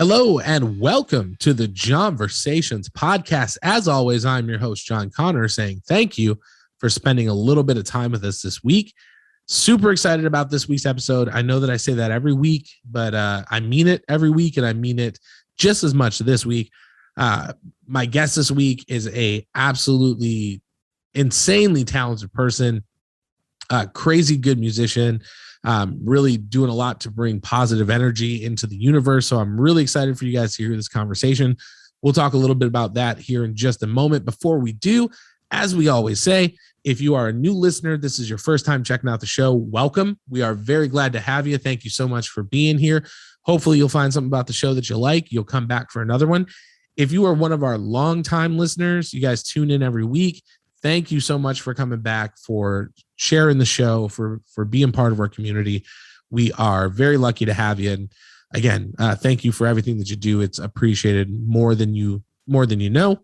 Hello and welcome to the Johnversations Podcast. As always, I'm your host, John Connor, saying thank you for spending a little bit of time with us this week. Super excited about this week's episode. I know that I say that every week, but I mean it every week, and I mean it just as much this week. My guest this week is a absolutely insanely talented person, crazy good musician, really doing a lot to bring positive energy into the universe. So I'm really excited for you guys to hear this conversation. We'll talk a little bit about that here in just a moment. Before we do, as we always say, if you are a new listener, this is your first time checking out the show, welcome. We are very glad to have you. Thank you so much for being here. Hopefully you'll find something about the show that you like. You'll come back for another one. If you are one of our longtime listeners, you guys tune in every week. Thank you so much for coming back, for sharing the show, for being part of our community. We are very lucky to have you. And again, thank you for everything that you do. It's appreciated more than you know.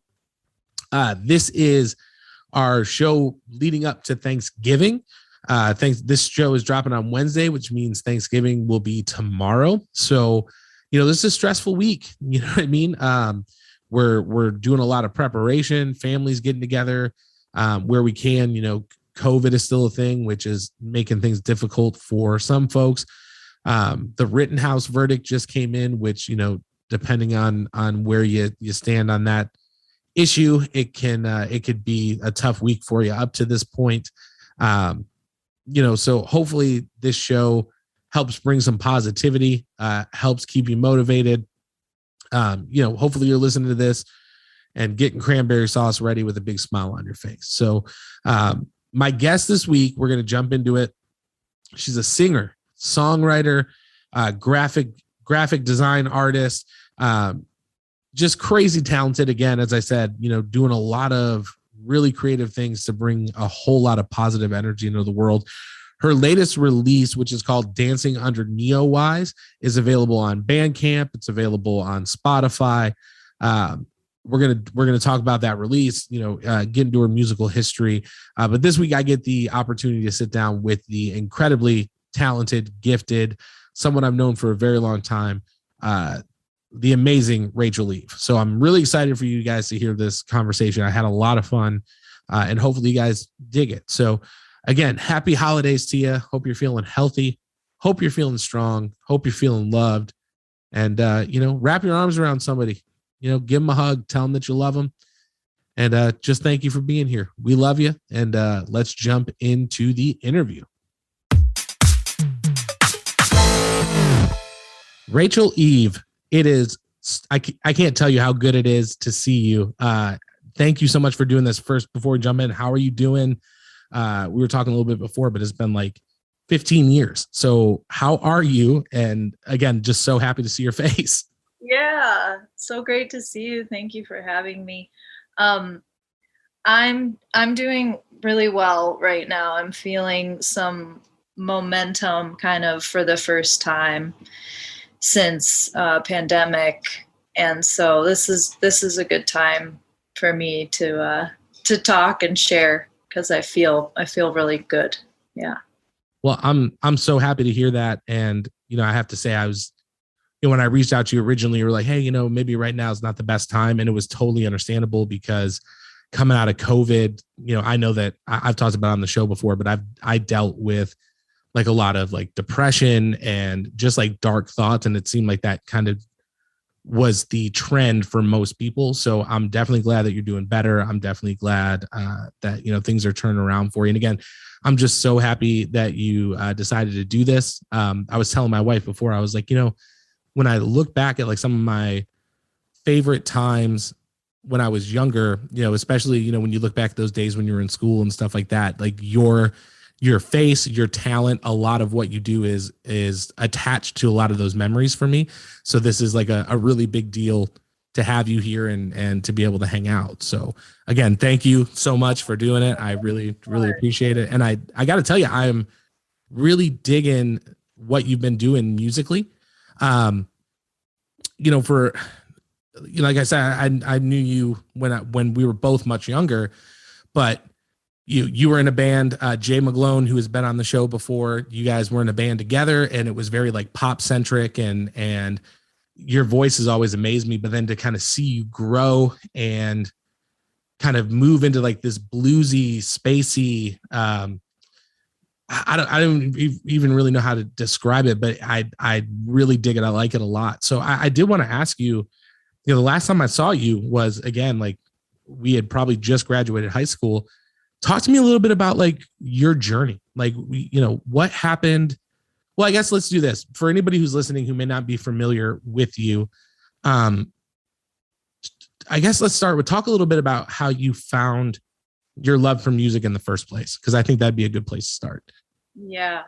This is our show leading up to Thanksgiving. This show is dropping on Wednesday, which means Thanksgiving will be tomorrow. So, this is a stressful week. You know what I mean? We're doing a lot of preparation, families getting together where we can. COVID is still a thing, which is making things difficult for some folks. The Rittenhouse verdict just came in, which, depending on where you stand on that issue, it could be a tough week for you up to this point. So hopefully this show helps bring some positivity, helps keep you motivated. Hopefully you're listening to this and getting cranberry sauce ready with a big smile on your face. So my guest this week, we're going to jump into it. She's a singer, songwriter, graphic design artist, just crazy talented. Again, as I said, doing a lot of really creative things to bring a whole lot of positive energy into the world. Her latest release, which is called Dancing Under Neowise, is available on Bandcamp. It's available on Spotify. We're gonna talk about that release, get into her musical history. But this week I get the opportunity to sit down with the incredibly talented, gifted, someone I've known for a very long time, the amazing Rachele Eve. So I'm really excited for you guys to hear this conversation. I had a lot of fun, and hopefully you guys dig it. So again, happy holidays to you. Hope you're feeling healthy. Hope you're feeling strong. Hope you're feeling loved. And, wrap your arms around somebody. Give them a hug. Tell them that you love them. And just thank you for being here. We love you. And let's jump into the interview. Rachele Eve, it is, I can't tell you how good it is to see you. Thank you so much for doing this. First, before we jump in, how are you doing? We were talking a little bit before, but it's been like 15 years. So how are you? And again, just so happy to see your face. Yeah, so great to see you. Thank you for having me. I'm doing really well right now. I'm feeling some momentum kind of for the first time since pandemic. And so this is a good time for me to talk and share, because I feel really good. Yeah. Well, I'm so happy to hear that. And, I have to say I was, when I reached out to you originally, you were like, hey, maybe right now is not the best time. And it was totally understandable, because coming out of COVID, I know that I've talked about it on the show before, but I dealt with like a lot of like depression and just like dark thoughts. And it seemed like that kind of was the trend for most people. So I'm definitely glad that you're doing better. I'm definitely glad that, things are turning around for you. And again, I'm just so happy that you decided to do this. I was telling my wife before, I was like, when I look back at like some of my favorite times when I was younger, especially, when you look back those days when you were in school and stuff like that, like your face, your talent, a lot of what you do is attached to a lot of those memories for me. So this is like a really big deal to have you here and to be able to hang out. So again, thank you so much for doing it. I really, really appreciate it. And I got to tell you, I'm really digging what you've been doing musically. Like I said, I knew you when we were both much younger, but you were in a band, Jay McGlone, who has been on the show before. You guys were in a band together, and it was very like pop centric and your voice has always amazed me, but then to kind of see you grow and kind of move into like this bluesy, spacey, I don't even really know how to describe it, but I really dig it. I like it a lot. So I did want to ask you, the last time I saw you was, again, like we had probably just graduated high school. Talk to me a little bit about like your journey. Like, what happened? Well, I guess let's do this. For anybody who's listening who may not be familiar with you, I guess let's start with talk a little bit about how you found your love for music in the first place, because I think that'd be a good place to start. Yeah.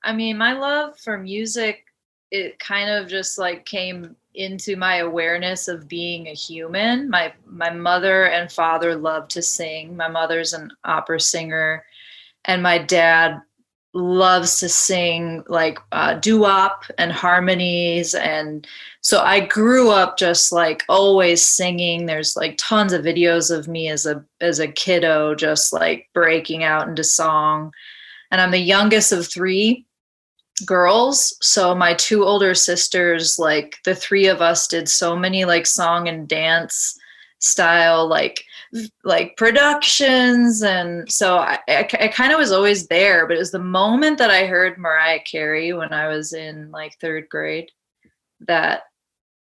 I mean, my love for music, it kind of just like came into my awareness of being a human. My mother and father loved to sing. My mother's an opera singer, and my dad loves to sing like doo-wop and harmonies. And so I grew up just like always singing. There's like tons of videos of me as a kiddo just like breaking out into song. And I'm the youngest of 3 girls. So my 2 older sisters, like the 3 of us did so many like song and dance style like productions. And so I kind of was always there, but it was the moment that I heard Mariah Carey when I was in like 3rd grade that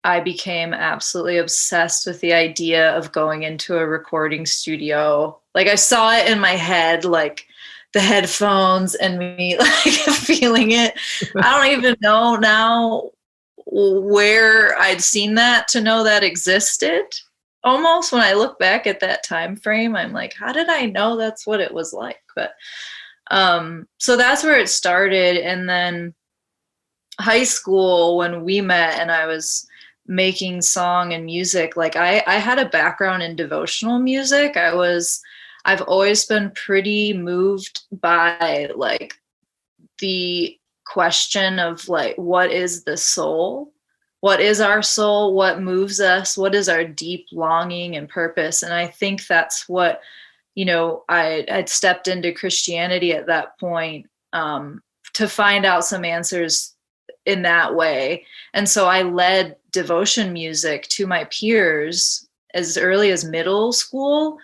I became absolutely obsessed with the idea of going into a recording studio. Like I saw it in my head, like the headphones and me like feeling it. I don't even know now where I'd seen that to know that existed. Almost when I look back at that time frame, I'm like, how did I know that's what it was like? But so that's where it started. And then high school, when we met and I was making song and music, like I had a background in devotional music. I've always been pretty moved by like the question of like, what is the soul? What is our soul? What moves us? What is our deep longing and purpose? And I think that's what, I'd stepped into Christianity at that point to find out some answers in that way. And so I led devotion music to my peers as early as middle school.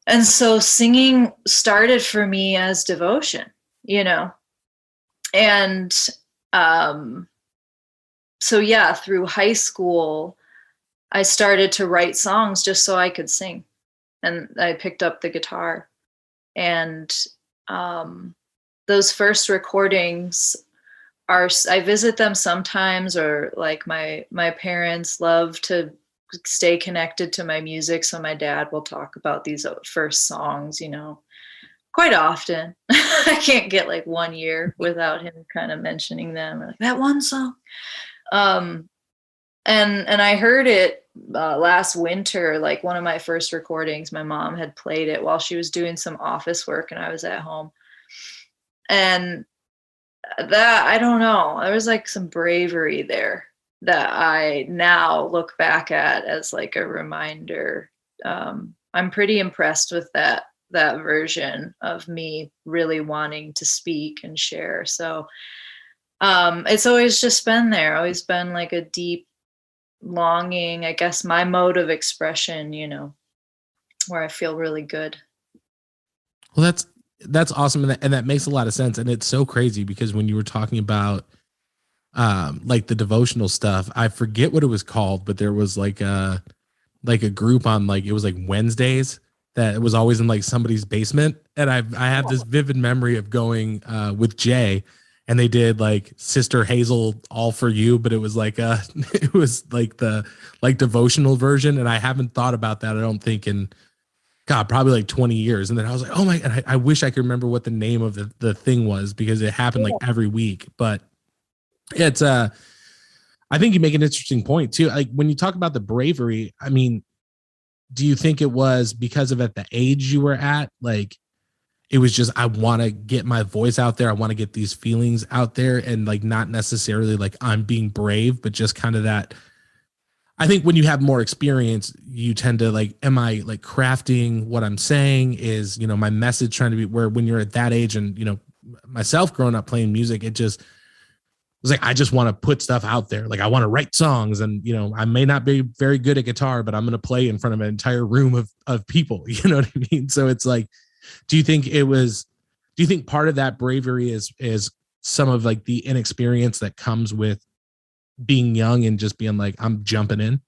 And so singing started for me as devotion, and so yeah, through high school, I started to write songs just so I could sing, and I picked up the guitar. And those first recordings I visit them sometimes, or like my parents love to stay connected to my music. So my dad will talk about these first songs, quite often. I can't get like 1 year without him kind of mentioning them, like that one song. And I heard it last winter, like one of my first recordings. My mom had played it while she was doing some office work and I was at home. And that, I don't know, there was like some bravery there that I now look back at as like a reminder. I'm pretty impressed with that version of me really wanting to speak and share. So it's always just been there, always been like a deep longing, I guess my mode of expression, where I feel really good. Well, that's awesome. And that makes a lot of sense. And it's so crazy because when you were talking about like the devotional stuff, I forget what it was called, but there was like a group on like, it was like Wednesdays that was always in like somebody's basement. And I have this vivid memory of going with Jay, and they did like Sister Hazel, All For You, but it was like it was like the like devotional version. And I haven't thought about that, I don't think, in probably like 20 years. And then I was like, oh my, and I wish I could remember what the name of the thing was, because it happened like every week. But it's I think you make an interesting point too. Like when you talk about the bravery, I mean, do you think it was because of at the age you were at, like it was just, I want to get my voice out there, I want to get these feelings out there, and like not necessarily like I'm being brave, but just kind of that. I think when you have more experience, you tend to like, am I like crafting what I'm saying? Is, my message trying to be, where when you're at that age, and, myself growing up playing music, it just, was like, I just want to put stuff out there. Like I want to write songs, and, you know, I may not be very good at guitar, but I'm going to play in front of an entire room of people. You know what I mean? So it's like, do you think part of that bravery is some of like the inexperience that comes with being young and just being like, I'm jumping in?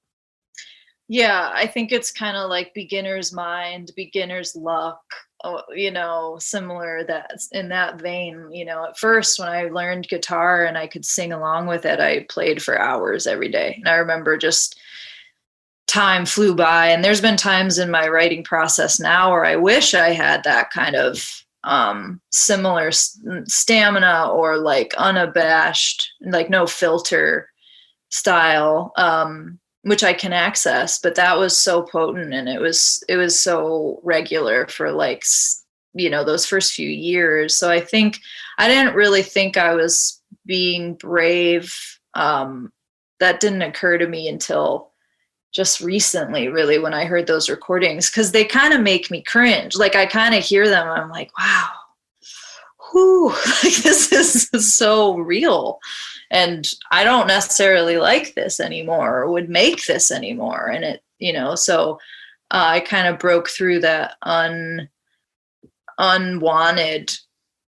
Yeah, I think it's kind of like beginner's mind, beginner's luck, you know, similar that in that vein. You know, at first when I learned guitar and I could sing along with it, I played for hours every day. And I remember just time flew by. And there's been times in my writing process now where I wish I had that kind of similar stamina, or like unabashed, like no filter style, which I can access, but that was so potent, and it was so regular for like, you know, those first few years. So I think I didn't really think I was being brave. That didn't occur to me until just recently, really, when I heard those recordings, because they kind of make me cringe. Like I kind of hear them, I'm like, wow, whoo, like this is so real. And I don't necessarily like this anymore, or would make this anymore. And it, you know, so I kind of broke through that unwanted,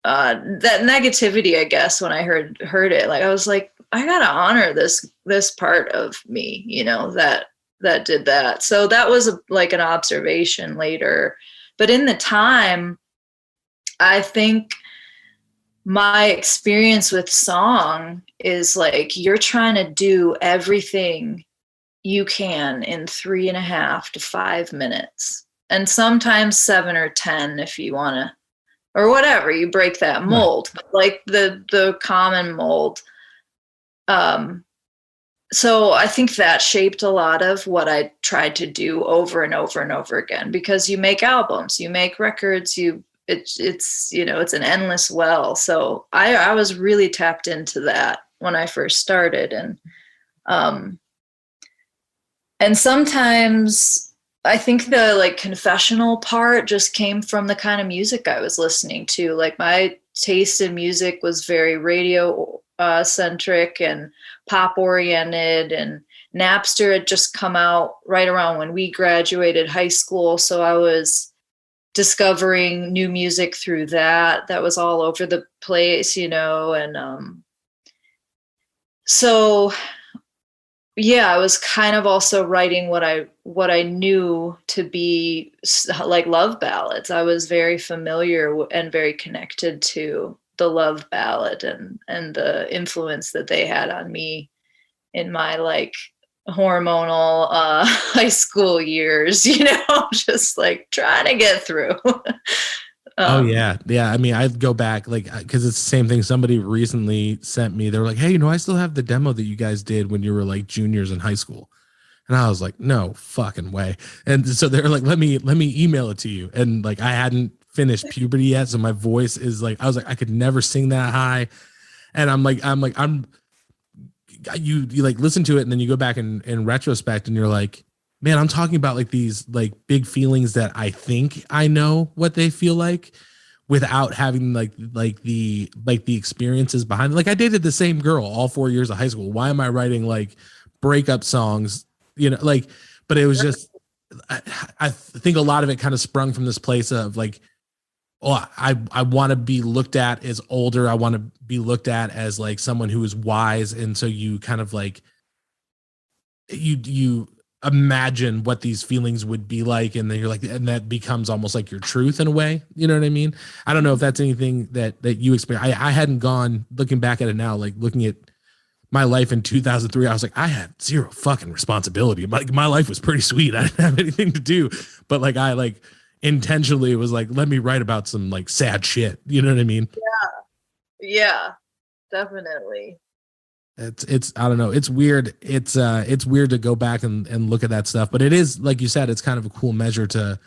that negativity, I guess, when I heard it. Like I was like, I gotta honor this part of me, you know, that did that. So that was like an observation later. But in the time, I think my experience with song is like, you're trying to do everything you can in 3.5 to 5 minutes, and sometimes 7 or 10 if you want to, or whatever, you break that mold, but like the common mold. So I think that shaped a lot of what I tried to do over and over and over again, because you make albums, you make records, it's you know, it's an endless well. So I was really tapped into that when I first started. And sometimes I think the like confessional part just came from the kind of music I was listening to. Like my taste in music was very radio centric and pop oriented, and Napster had just come out right around when we graduated high school. So I was discovering new music through that was all over the place, you know. And so yeah, I was kind of also writing what I knew to be like love ballads. I was very familiar and very connected to the love ballad and the influence that they had on me in my like hormonal high school years, you know, just like trying to get through. Oh yeah. I mean, I'd go back, like, because it's the same thing. Somebody recently sent me, they were like, hey, you know, I still have the demo that you guys did when you were like juniors in high school. And I was like, no fucking way. And so they're like, let me email it to you. And like, I hadn't finished puberty yet, so my voice is like, I was like, I could never sing that high. And you like listen to it, and then you go back in retrospect, and you're like, man, I'm talking about like these like big feelings that I think I know what they feel like, without having like the experiences behind it. Like I dated the same girl all 4 years of high school. Why am I writing like breakup songs? You know, like, but it was just, I think a lot of it kind of sprung from this place of like, oh, I want to be looked at as older. I want to be looked at as like someone who is wise. And so you kind of like, you imagine what these feelings would be like. And then you're like, and that becomes almost like your truth in a way. You know what I mean? I don't know if that's anything that you experience. I hadn't gone looking back at it now, like looking at my life in 2003, I was like, I had zero fucking responsibility. My life was pretty sweet. I didn't have anything to do, but like, I like intentionally was like, let me write about some like sad shit. You know what I mean? Yeah, definitely. It's, I don't know. It's weird. It's weird to go back and look at that stuff, but it is, like you said, it's kind of a cool measure to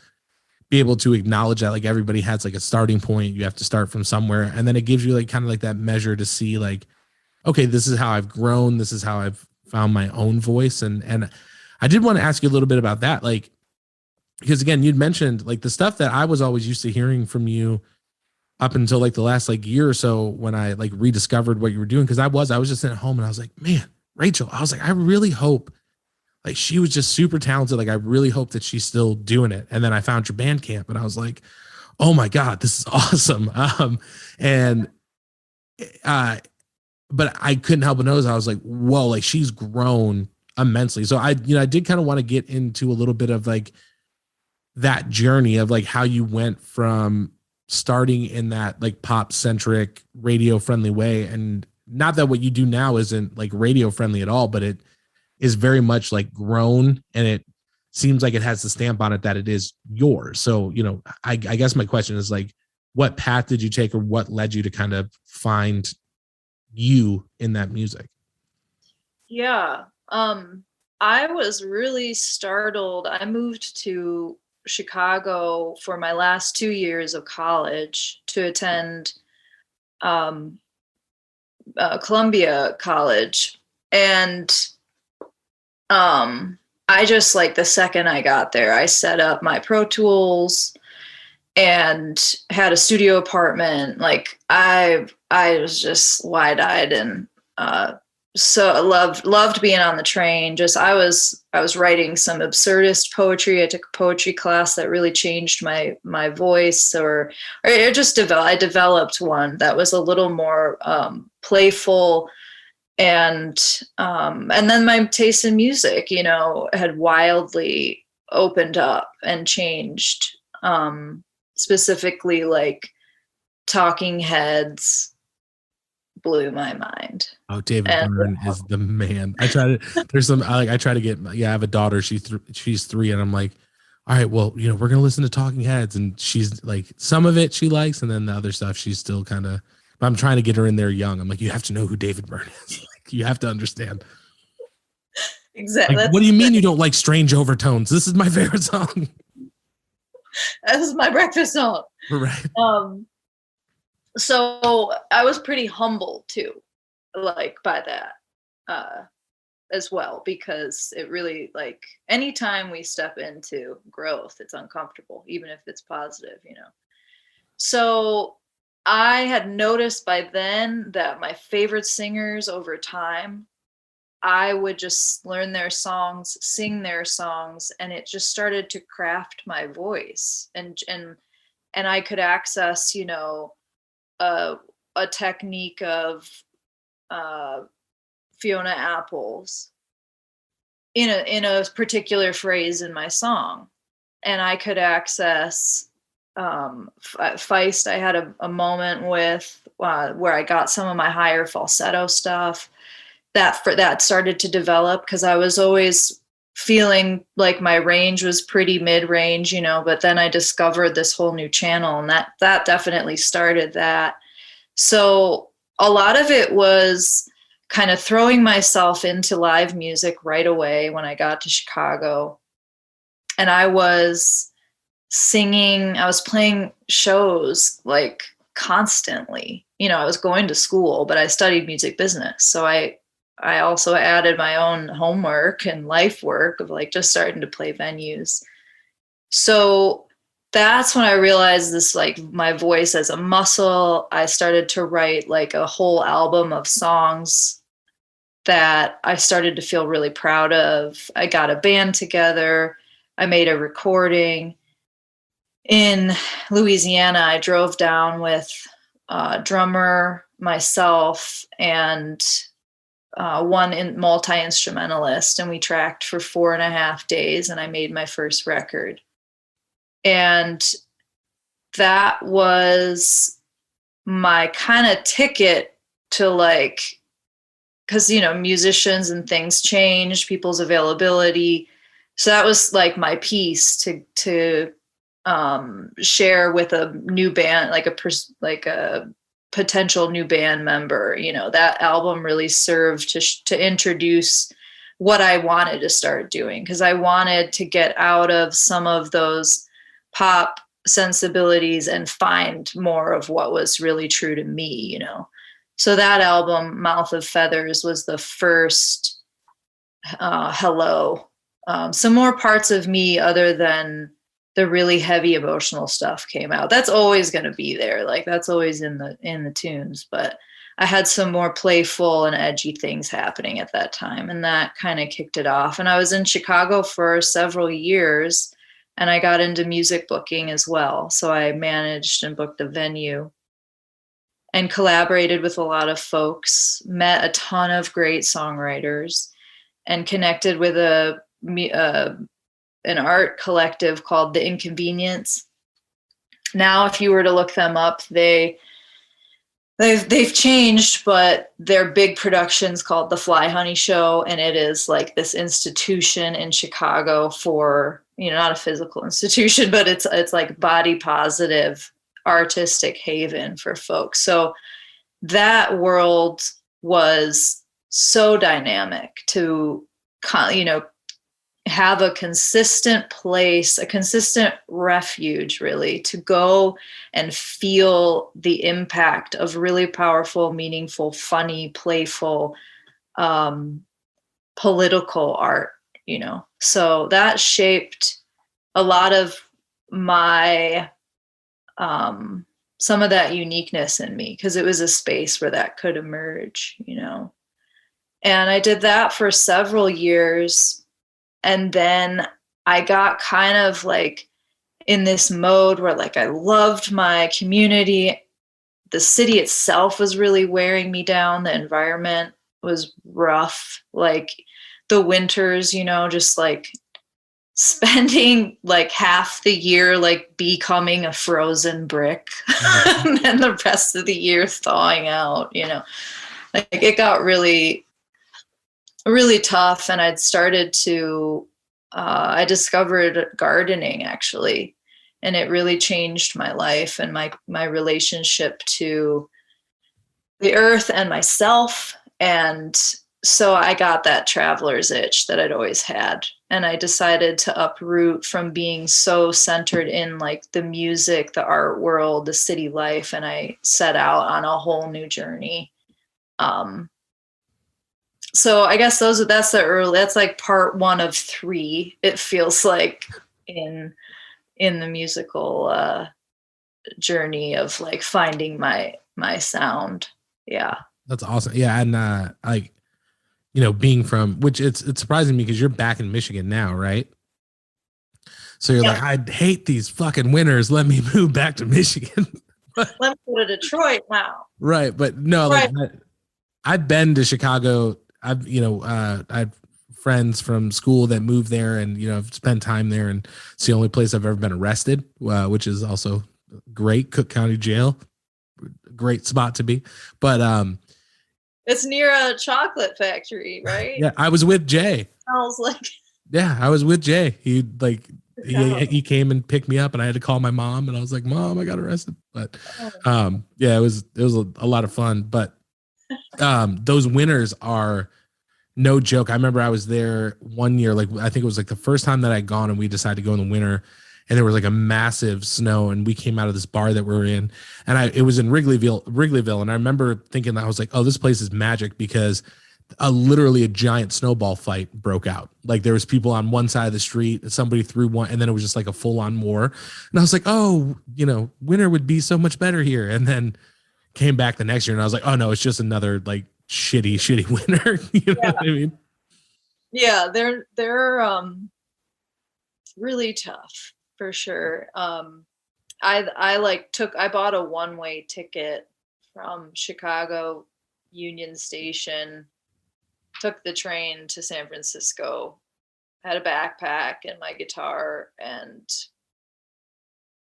be able to acknowledge that like everybody has like a starting point. You have to start from somewhere. And then it gives you like kind of like that measure to see like, okay, this is how I've grown. This is how I've found my own voice. And I did want to ask you a little bit about that. Like, because again, you'd mentioned like the stuff that I was always used to hearing from you up until like the last like year or so when I like rediscovered what you were doing. Cause I was just sitting at home and I was like, man, Rachel, I was like, I really hope, like, she was just super talented. Like, I really hope that she's still doing it. And then I found your Bandcamp and I was like, oh my God, this is awesome. And but I couldn't help but notice, I was like, whoa, like she's grown immensely. So I did kind of want to get into a little bit of like that journey of like how you went from starting in that like pop centric radio friendly way. And not that what you do now isn't like radio friendly at all, but it is very much like grown, and it seems like it has the stamp on it that it is yours. So, I guess my question is like, what path did you take, or what led you to kind of find you in that music? Yeah. I was really startled. I moved to Chicago for my last 2 years of college to attend Columbia College. And I just, like, the second I got there, I set up my Pro Tools and had a studio apartment. Like, I was just wide-eyed, and so I loved being on the train. Just I was writing some absurdist poetry. I took a poetry class that really changed my voice, or it just I developed one that was a little more playful. And then my taste in music, had wildly opened up and changed. Specifically, like, Talking Heads blew my mind. Oh, David Byrne is the man. I try to get, I have a daughter. She's 3, and I'm like, all right, well, we're going to listen to Talking Heads. And she's like, some of it she likes, and then the other stuff she's still kind of, but I'm trying to get her in there young. I'm like, you have to know who David Byrne is. Like, you have to understand. Exactly. Like, what do you mean you don't like Strange Overtones? This is my favorite song. This is my breakfast song. Right. So I was pretty humbled too, like, by that as well, because it really, like, anytime we step into growth, it's uncomfortable, even if it's positive, So I had noticed by then that my favorite singers over time, I would just learn their songs, sing their songs, and it just started to craft my voice. And I could access, a technique of Fiona Apple's in a particular phrase in my song. And I could access Feist. I had a moment with where I got some of my higher falsetto stuff that started to develop, because I was always feeling like my range was pretty mid-range, but then I discovered this whole new channel, and that definitely started that. So a lot of it was kind of throwing myself into live music right away when I got to Chicago. And I was singing, I was playing shows like constantly. I was going to school, but I studied music business. So I also added my own homework and life work of, like, just starting to play venues. So that's when I realized this, like, my voice as a muscle. I started to write, like, a whole album of songs that I started to feel really proud of. I got a band together. I made a recording in Louisiana. I drove down with a drummer, myself, and one multi-instrumentalist, and we tracked for 4.5 days, and I made my first record. And that was my kind of ticket to, like, because, musicians and things change, people's availability. So that was like my piece to share with a new band, like a potential new band member. That album really served to introduce what I wanted to start doing, because I wanted to get out of some of those pop sensibilities and find more of what was really true to me. So that album, Mouth of Feathers, was the first hello. Some more parts of me other than the really heavy emotional stuff came out. That's always going to be there. Like that's always in the tunes, but I had some more playful and edgy things happening at that time, and that kind of kicked it off. And I was in Chicago for several years, and I got into music booking as well. So I managed and booked a venue and collaborated with a lot of folks, met a ton of great songwriters, and connected with an art collective called The Inconvenience. Now, if you were to look them up, they've changed, but their big production's called The Fly Honey Show, and it is like this institution in Chicago for, not a physical institution, but it's like body positive artistic haven for folks. So that world was so dynamic to, have a consistent place, a consistent refuge, really, to go and feel the impact of really powerful, meaningful, funny, playful, political art, So that shaped a lot of my, some of that uniqueness in me, because it was a space where that could emerge, And I did that for several years. And then I got kind of like in this mode where like I loved my community. The city itself was really wearing me down. The environment was rough. Like the winters, just like spending like half the year like becoming a frozen brick and then the rest of the year thawing out, Like it got really really tough. And I'd started to, I discovered gardening actually, and it really changed my life and my relationship to the earth and myself. And so I got that traveler's itch that I'd always had. And I decided to uproot from being so centered in like the music, the art world, the city life. And I set out on a whole new journey. So I guess that's like part 1 of 3. It feels like in the musical journey of like finding my sound. Yeah. That's awesome. Yeah. And being from, which it's surprising me because you're back in Michigan now, right? So you're like, I hate these fucking winters. Let me move back to Michigan. Let me go to Detroit now. Right. But no, right. Like I've been to Chicago. I have friends from school that moved there, and I've spent time there, and it's the only place I've ever been arrested, which is also great. Cook County Jail, great spot to be. But it's near a chocolate factory, right? Yeah, I was with Jay. Smells like. Yeah, I was with Jay. He came and picked me up, and I had to call my mom, and I was like, "Mom, I got arrested." But yeah, it was a lot of fun, but. Those winters are no joke. I remember I was there one year, like I think it was like the first time that I'd gone, and we decided to go in the winter, and there was like a massive snow, and we came out of this bar that we were in, and it was in Wrigleyville, and I remember thinking that I was like, oh, this place is magic, because literally a giant snowball fight broke out. Like there was people on one side of the street, somebody threw one, and then it was just like a full-on war, and I was like, oh, winter would be so much better here. And then came back the next year, and I was like, oh no, it's just another like shitty winter. You know what I mean? Yeah, they're really tough for sure. I bought a one-way ticket from Chicago Union Station, took the train to San Francisco, had a backpack and my guitar, and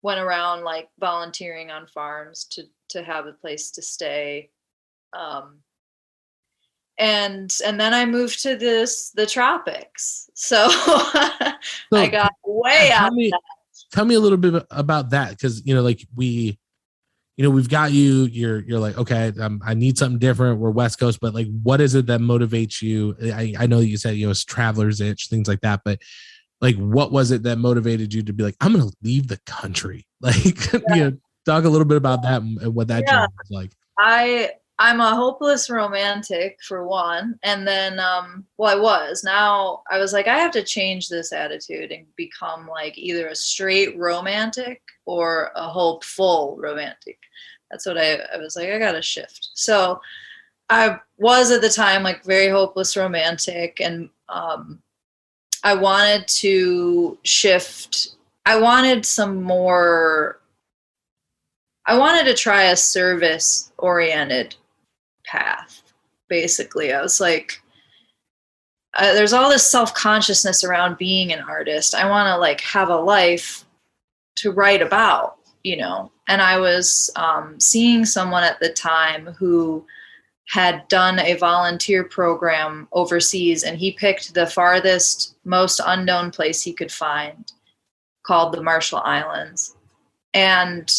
went around like volunteering on farms to have a place to stay. And then I moved to the tropics. So, I got way out of that. Tell me a little bit about that. Cause we've got you're like, okay, I need something different. We're West Coast, but like, what is it that motivates you? I know that you said, it's traveler's itch, things like that, but like, what was it that motivated you to be like, I'm going to leave the country? Like, talk a little bit about that and what that journey was like. I'm a hopeless romantic for one. And then, I was. Now I was like, I have to change this attitude and become like either a straight romantic or a hopeful romantic. That's what I was like, I got to shift. So I was at the time like very hopeless romantic, and I wanted to shift. I wanted to try a service oriented path. Basically, I was like, there's all this self-consciousness around being an artist. I want to like have a life to write about, and I was seeing someone at the time who had done a volunteer program overseas, and he picked the farthest, most unknown place he could find, called the Marshall Islands. And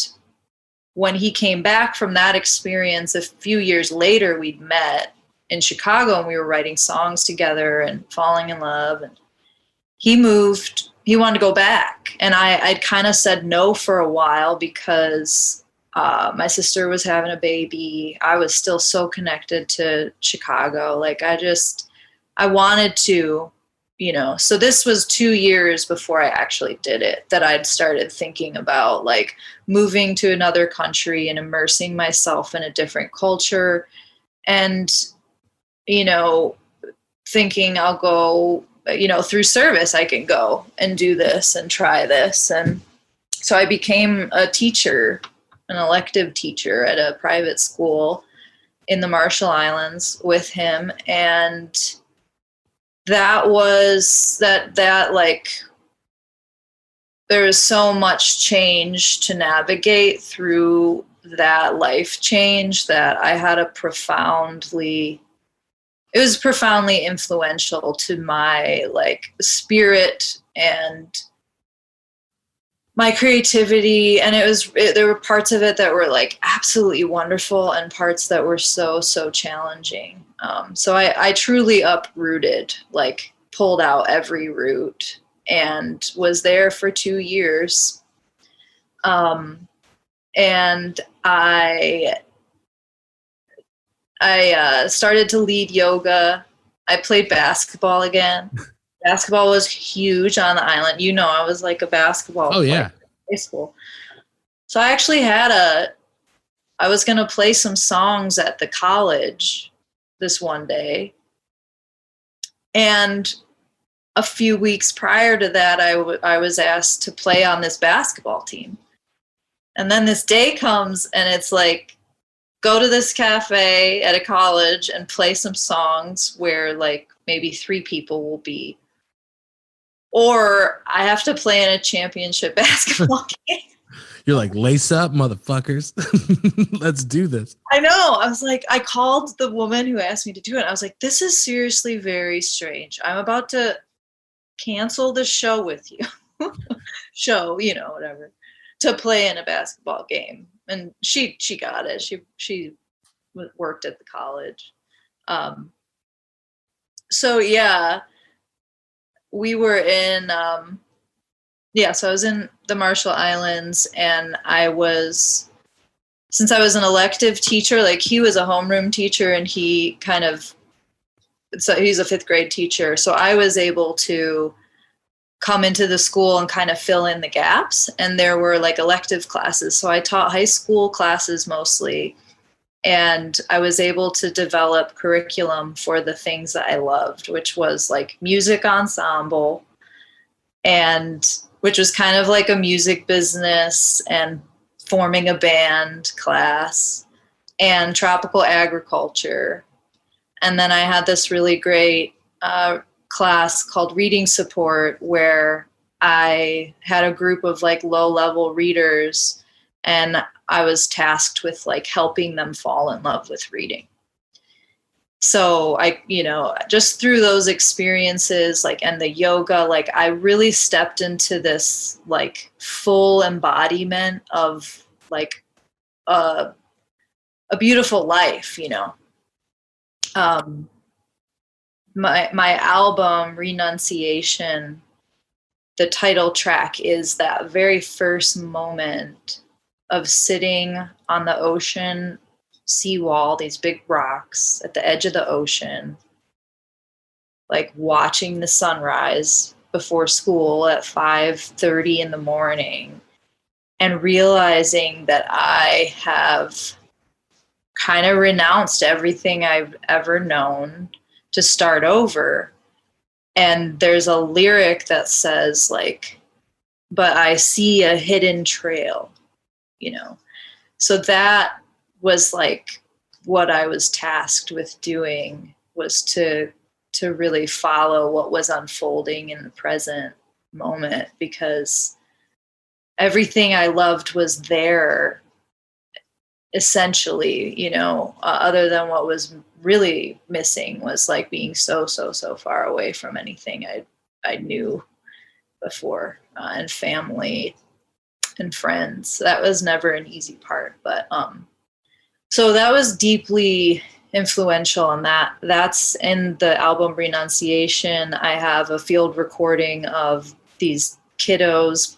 when he came back from that experience, a few years later, we'd met in Chicago and we were writing songs together and falling in love. And he wanted to go back. And I'd kind of said no for a while because my sister was having a baby. I was still so connected to Chicago. Like I wanted to, so this was 2 years before I actually did it, that I'd started thinking about like moving to another country and immersing myself in a different culture, and, thinking I'll go, through service, I can go and do this and try this. And so I became a teacher, an elective teacher at a private school in the Marshall Islands with him. And that was that like, there was so much change to navigate through that life change that I had it was profoundly influential to my like spirit and my creativity. And there were parts of it that were like absolutely wonderful and parts that were so challenging. So I truly uprooted, like pulled out every root and was there for 2 years. And I started to lead yoga. I played basketball again. Basketball was huge on the island. I was like a basketball player in high school. So I actually I was going to play some songs at the college this one day. And a few weeks prior to that, I was asked to play on this basketball team. And then this day comes and it's like, go to this cafe at a college and play some songs where like maybe 3 people will be. Or I have to play in a championship basketball game. You're like, lace up, motherfuckers. Let's do this. I know. I was like, I called the woman who asked me to do it. I was like, this is seriously very strange. I'm about to cancel the show with you. Whatever. To play in a basketball game. And she got it. She worked at the college. So yeah, we were in, so I was in the Marshall Islands, and since I was an elective teacher, like he was a homeroom teacher, and he's a 5th grade teacher. So I was able to come into the school and kind of fill in the gaps. And there were like elective classes. So I taught high school classes mostly. And I was able to develop curriculum for the things that I loved, which was like music ensemble, and which was kind of like a music business, and forming a band class, and tropical agriculture. And then I had this really great class called reading support, where I had a group of like low-level readers, and I was tasked with like helping them fall in love with reading. So I, just through those experiences, like, and the yoga, like I really stepped into this like full embodiment of like a beautiful life, My album Renunciation, the title track is that very first moment of sitting on the ocean seawall, these big rocks at the edge of the ocean, like watching the sunrise before school at 5:30 in the morning, and realizing that I have kind of renounced everything I've ever known to start over. And there's a lyric that says like, but I see a hidden trail, you know? So that was like what I was tasked with doing, was to really follow what was unfolding in the present moment, because everything I loved was there essentially, you know, other than what was really missing was like being so far away from anything I knew before, and family and friends. That was never an easy part, but so that was deeply influential, and that's in the album Renunciation. I have a field recording of these kiddos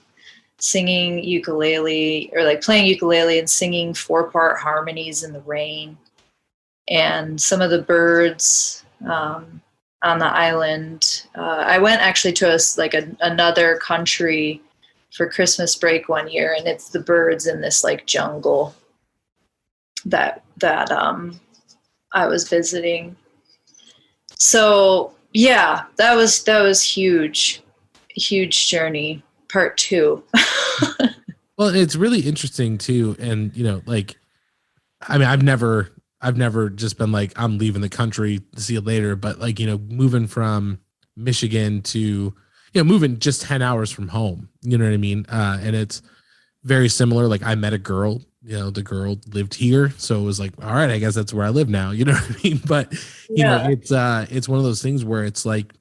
singing ukulele, or like playing ukulele and singing 4-part harmonies in the rain, and some of the birds on the island. I went actually to another country for Christmas break one year, and it's the birds in this like jungle that I was visiting. So yeah, that was huge journey. Part 2. Well, it's really interesting too. And, you know, like, I mean, I've never just been like, I'm leaving the country, see you later. But like, you know, moving from Michigan to, you know, moving just 10 hours from home, you know what I mean? And it's very similar. Like, I met a girl, you know, the girl lived here. So it was like, all right, I guess that's where I live now. You know what I mean? But, you know, it's one of those things where it's like,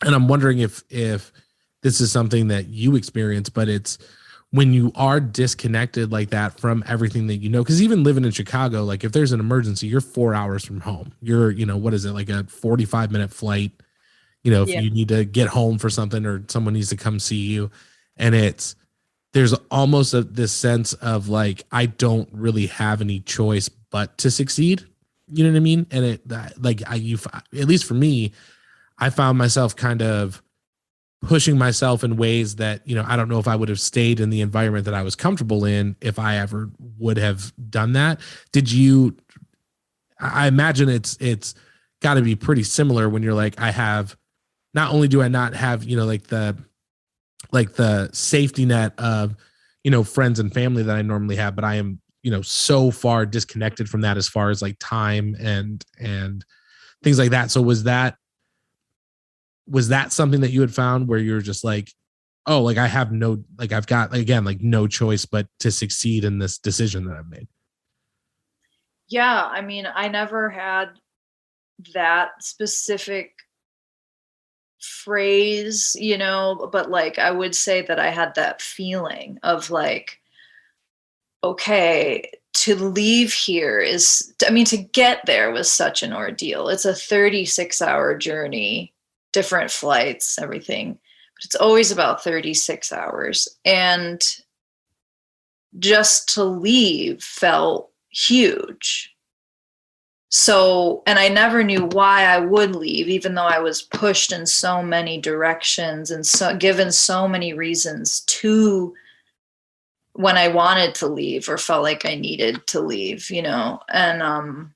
and I'm wondering if this is something that you experience, but it's when you are disconnected like that from everything that you know, because even living in Chicago, like if there's an emergency, you're 4 hours from home. You're, you know, what is it, like a 45-minute flight, you know, if you need to get home for something or someone needs to come see you. And there's almost this sense of like, I don't really have any choice but to succeed. You know what I mean? And at least for me, I found myself kind of pushing myself in ways that, you know, I don't know if I would have stayed in the environment that I was comfortable in if I ever would have done that. I imagine it's got to be pretty similar when you're like, not only do I not have, you know, like the safety net of, you know, friends and family that I normally have, but I am, you know, so far disconnected from that as far as like time and things like that. So was that something that you had found where you're just like, oh, like I've got, again, like no choice but to succeed in this decision that I've made? Yeah. I mean, I never had that specific phrase, you know, but like, I would say that I had that feeling of like, okay, to leave here to get there was such an ordeal. It's a 36-hour journey, different flights, everything, but it's always about 36 hours. And just to leave felt huge. So, and I never knew why I would leave, even though I was pushed in so many directions and given so many reasons to when I wanted to leave or felt like I needed to leave, you know? And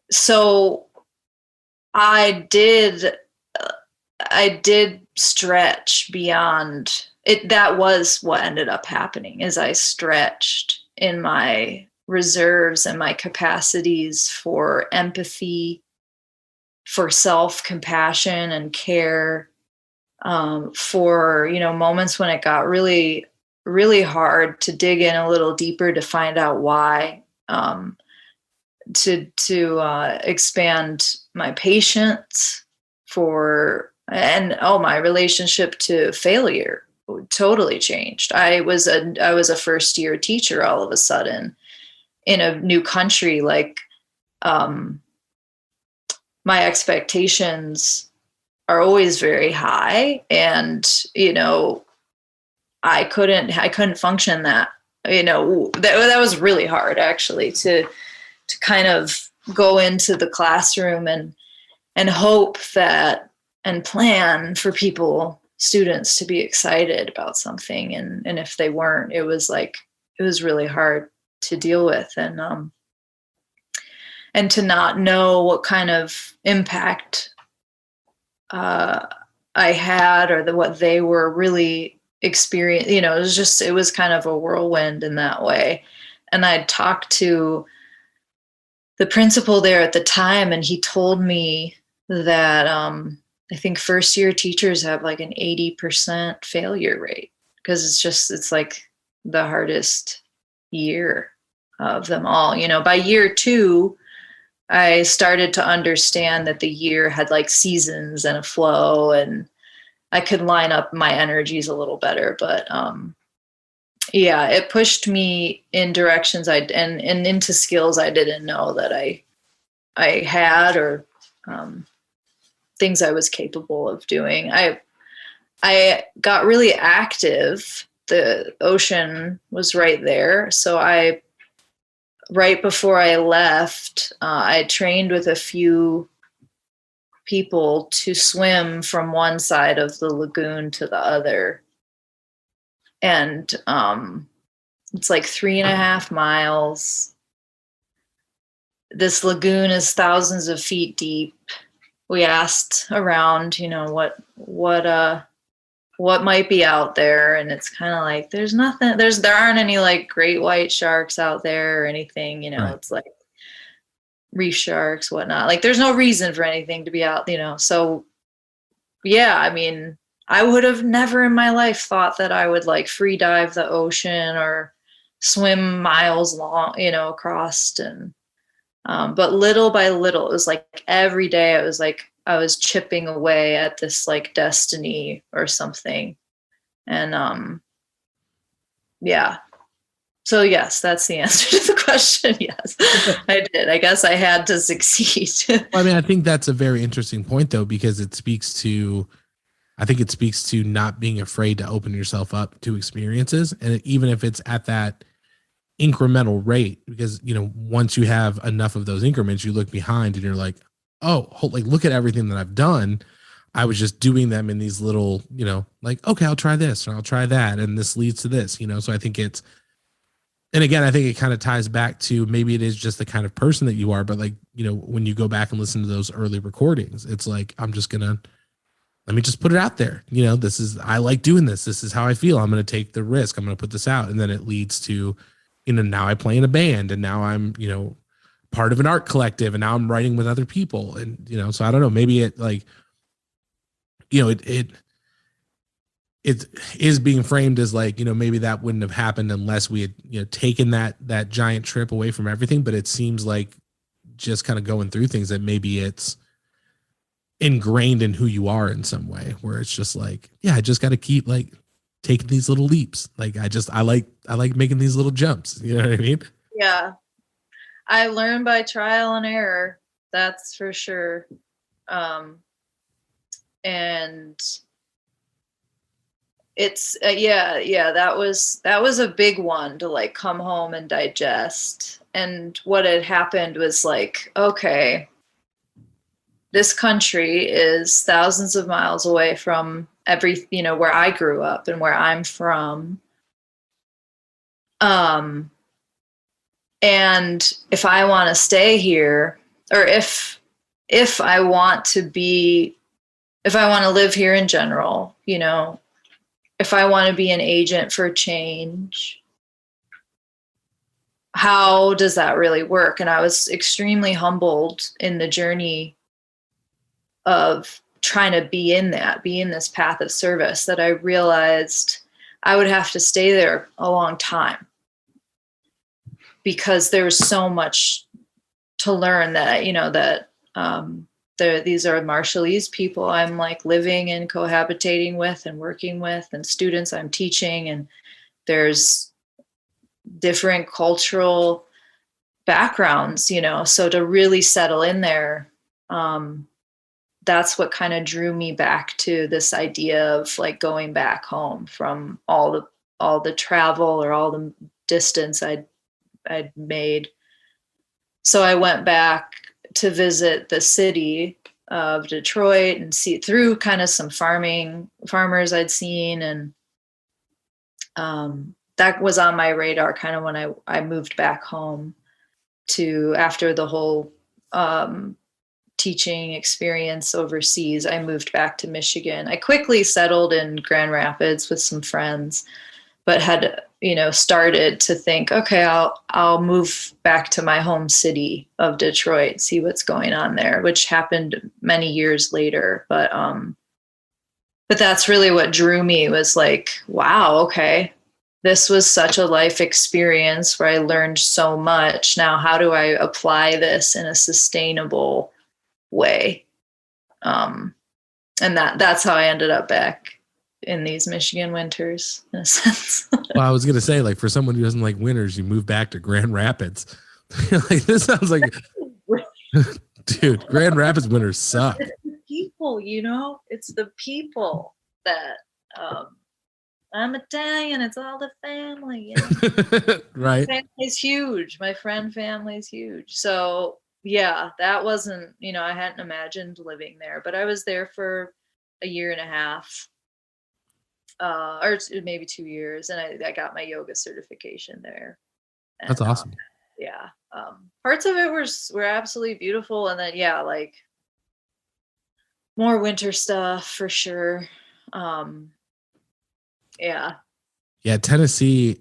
so I did stretch beyond it. That was what ended up happening, is I stretched in my reserves and my capacities for empathy, for self-compassion and care, for, you know, moments when it got really, really hard to dig in a little deeper to find out why, to expand my patience my relationship to failure totally changed. I was a first year teacher all of a sudden in a new country. Like, my expectations are always very high, and, you know, I couldn't function that was really hard actually to kind of go into the classroom and hope that and plan for students to be excited about something. And if they weren't, it was really hard to deal with. And to not know what kind of impact I had or what they were really experiencing, it was kind of a whirlwind in that way. And I'd talked to the principal there at the time, and he told me that I think first year teachers have like an 80% failure rate because it's like the hardest year of them all. By year 2, I started to understand that the year had like seasons and a flow, and I could line up my energies a little better. But it pushed me in directions and into skills I didn't know that I had, or things I was capable of doing. I got really active. The ocean was right there, so right before I left, I trained with a few people to swim from one side of the lagoon to the other. And it's like 3.5 miles. This lagoon is thousands of feet deep. We asked around, what might be out there, and it's kind of like there's nothing. There aren't any like great white sharks out there or anything. Right. It's like reef sharks, whatnot. Like there's no reason for anything to be out. So yeah, I mean, I would have never in my life thought that I would like free dive the ocean or swim miles long, across. And but little by little, it was like every day it was like I was chipping away at this like destiny or something. And yeah. So yes, that's the answer to the question. Yes, I did. I guess I had to succeed. Well, I mean, I think that's a very interesting point though, because it speaks to not being afraid to open yourself up to experiences. And even if it's at that incremental rate, because, once you have enough of those increments, you look behind and you're like, oh, look at everything that I've done. I was just doing them in these little, like, okay, I'll try this or I'll try that. And this leads to this, so I think and again, I think it kind of ties back to maybe it is just the kind of person that you are, but like, when you go back and listen to those early recordings, it's like, let me just put it out there. I like doing this. This is how I feel. I'm going to take the risk. I'm going to put this out. And then it leads to, now I play in a band, and now I'm, part of an art collective, and now I'm writing with other people. And, so I don't know, maybe it like, it is being framed as like, maybe that wouldn't have happened unless we had, taken that giant trip away from everything. But it seems like just kind of going through things that maybe it's ingrained in who you are in some way, where it's just like, yeah, I just got to keep like taking these little leaps. Like, I like making these little jumps. You know what I mean? Yeah. I learned by trial and error. That's for sure. And it's that was a big one to like come home and digest. And what had happened was like, okay, this country is thousands of miles away from where I grew up and where I'm from. And if I want to stay here, or if I want to live here in general, if I want to be an agent for change, how does that really work? And I was extremely humbled in the journey of trying to be in this path of service, that I realized I would have to stay there a long time, because there was so much to learn that, these are Marshallese people I'm like living and cohabitating with and working with, and students I'm teaching, and there's different cultural backgrounds, so to really settle in there, that's what kind of drew me back to this idea of like going back home from all the travel or all the distance I'd made. So I went back to visit the city of Detroit and see through kind of some farmers I'd seen. And that was on my radar kind of when I moved back home after the whole teaching experience overseas. I moved back to Michigan. I quickly settled in Grand Rapids with some friends, but had, started to think, okay, I'll move back to my home city of Detroit, see what's going on there, which happened many years later. But that's really what drew me, was like, wow, okay, this was such a life experience where I learned so much. Now, how do I apply this in a sustainable way? And that's how I ended up back in these Michigan winters, in a sense. Well, I was going to say, like, for someone who doesn't like winters, you move back to Grand Rapids. Like, this sounds like, dude, Grand Rapids winters suck. It's the people, it's the people that, I'm Italian. It's all the family. Right. My family's huge. My friend family's huge. So yeah, that wasn't, I hadn't imagined living there, but I was there for a year and a half, or maybe 2 years. And I got my yoga certification there. And, that's awesome. Yeah. Parts of it were absolutely beautiful. And then, yeah, like more winter stuff for sure. Yeah. Yeah. Tennessee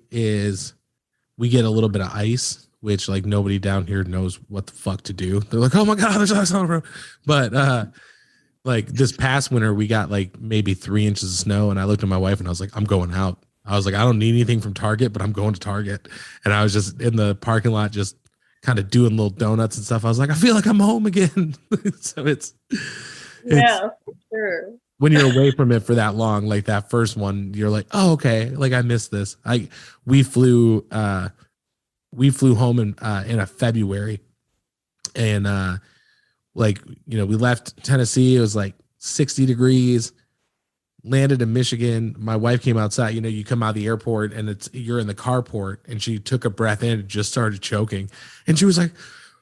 we get a little bit of ice, which like nobody down here knows what the fuck to do. They're like, oh my God, there's ice on the road. But, like this past winter, we got like maybe 3 inches of snow. And I looked at my wife and I was like, I'm going out. I was like, I don't need anything from Target, but I'm going to Target. And I was just in the parking lot, just kind of doing little donuts and stuff. I was like, I feel like I'm home again. So it's for sure. When you're away from it for that long, like that first one, you're like, oh, okay. Like I missed this. We flew home in a February, and we left Tennessee. It was like 60 degrees, landed in Michigan. My wife came outside, you come out of the airport and you're in the carport, and she took a breath in and just started choking. And she was like,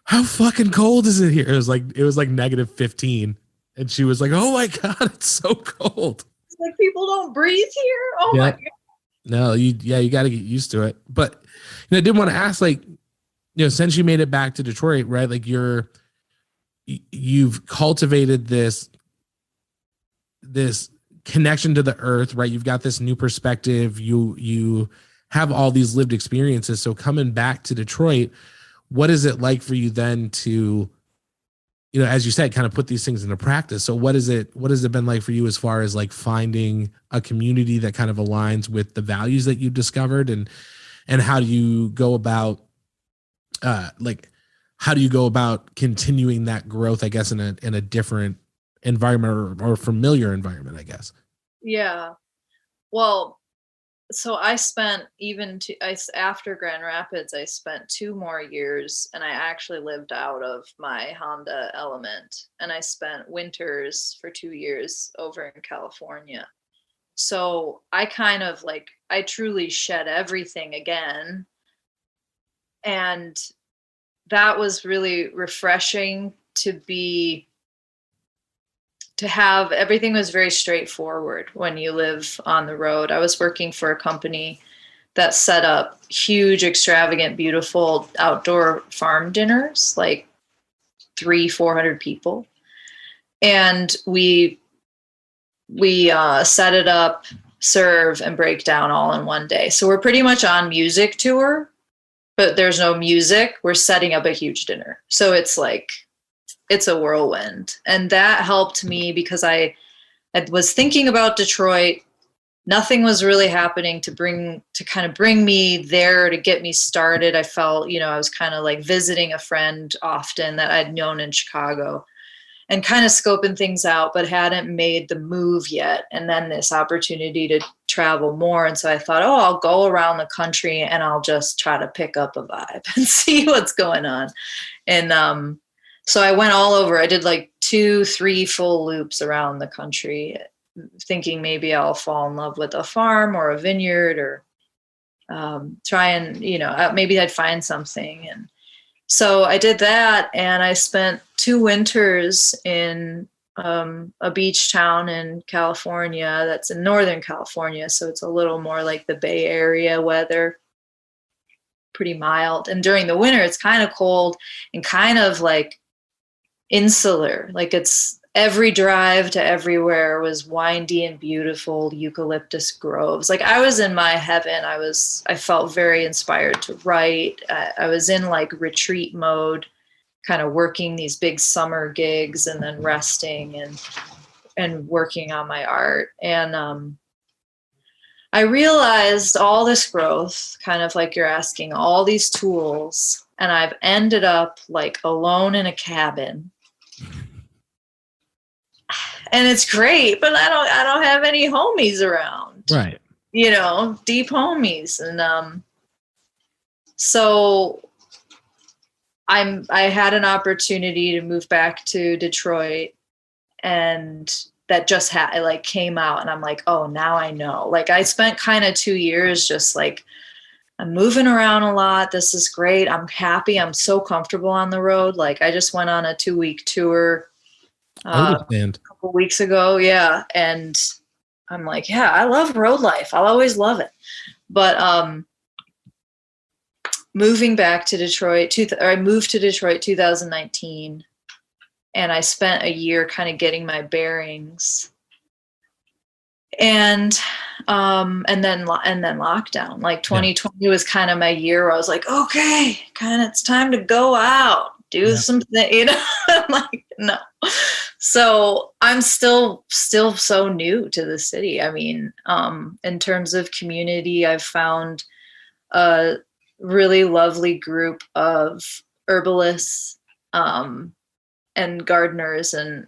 how fucking cold is it here? It was like -15. And she was like, oh my God, it's so cold. It's like people don't breathe here. Oh yeah. my God. No, you got to get used to it. But I did want to ask, like, since you made it back to Detroit, right? Like you've cultivated this connection to the earth, right? You've got this new perspective. You have all these lived experiences. So coming back to Detroit, what is it like for you then to, as you said, kind of put these things into practice? So what has it been like for you as far as like finding a community that kind of aligns with the values that you've discovered, and how do you go about continuing that growth, I guess, in a different environment or familiar environment, I guess? Yeah. Well, so I spent after Grand Rapids, I spent 2 more years, and I actually lived out of my Honda Element, and I spent winters for 2 years over in California. So I kind of I truly shed everything again. And that was really refreshing to have. Everything was very straightforward when you live on the road. I was working for a company that set up huge, extravagant, beautiful outdoor farm dinners, like 300-400 people. And we set it up, serve, and break down all in one day. So we're pretty much on music tour, but there's no music. We're setting up a huge dinner. So it's a whirlwind. And that helped me because I was thinking about Detroit. Nothing was really happening to kind of bring me there, to get me started. I felt, I was kind of like visiting a friend often that I'd known in Chicago and kind of scoping things out, but hadn't made the move yet. And then this opportunity to travel more. And so I thought, I'll go around the country and I'll just try to pick up a vibe and see what's going on. And, so I went all over. I did like 2-3 full loops around the country, thinking maybe I'll fall in love with a farm or a vineyard or try and, maybe I'd find something. And so I did that, and I spent 2 winters in a beach town in California that's in Northern California. So it's a little more like the Bay Area weather, pretty mild. And during the winter, it's kind of cold and kind of like insular. Like it's every drive to everywhere was windy and beautiful eucalyptus groves. Like I was in my heaven. I felt very inspired to write. I was in like retreat mode, kind of working these big summer gigs and then resting and working on my art. And I realized all this growth, kind of like you're asking, all these tools, and I've ended up like alone in a cabin. And it's great, but I don't have any homies around. Right. Deep homies. And so I had an opportunity to move back to Detroit, and that just came out, and I'm like, oh, now I know. Like I spent kind of 2 years just like, I'm moving around a lot. This is great. I'm happy. I'm so comfortable on the road. Like I just went on a 2-week tour a couple weeks ago. Yeah. And I'm like, yeah, I love road life. I'll always love it. But moving back to Detroit, I moved to Detroit 2019, and I spent a year kind of getting my bearings. And then lockdown, like 2020 was kind of my year where I was like, okay, kind of, it's time to go out, do something, I'm like, no. So I'm still so new to the city. I mean, in terms of community, I've found a really lovely group of herbalists, and gardeners, and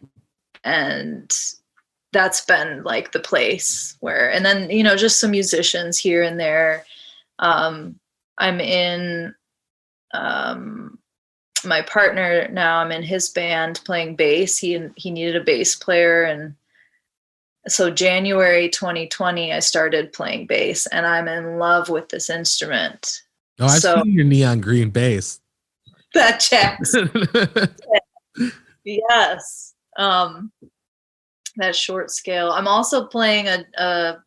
that's been like the place where, and then, just some musicians here and there. I'm in, my partner now, I'm in his band playing bass. He needed a bass player. And so January 2020, I started playing bass, and I'm in love with this instrument. Oh, I've seen your neon green bass. That checks. Yes. That short scale. I'm also playing a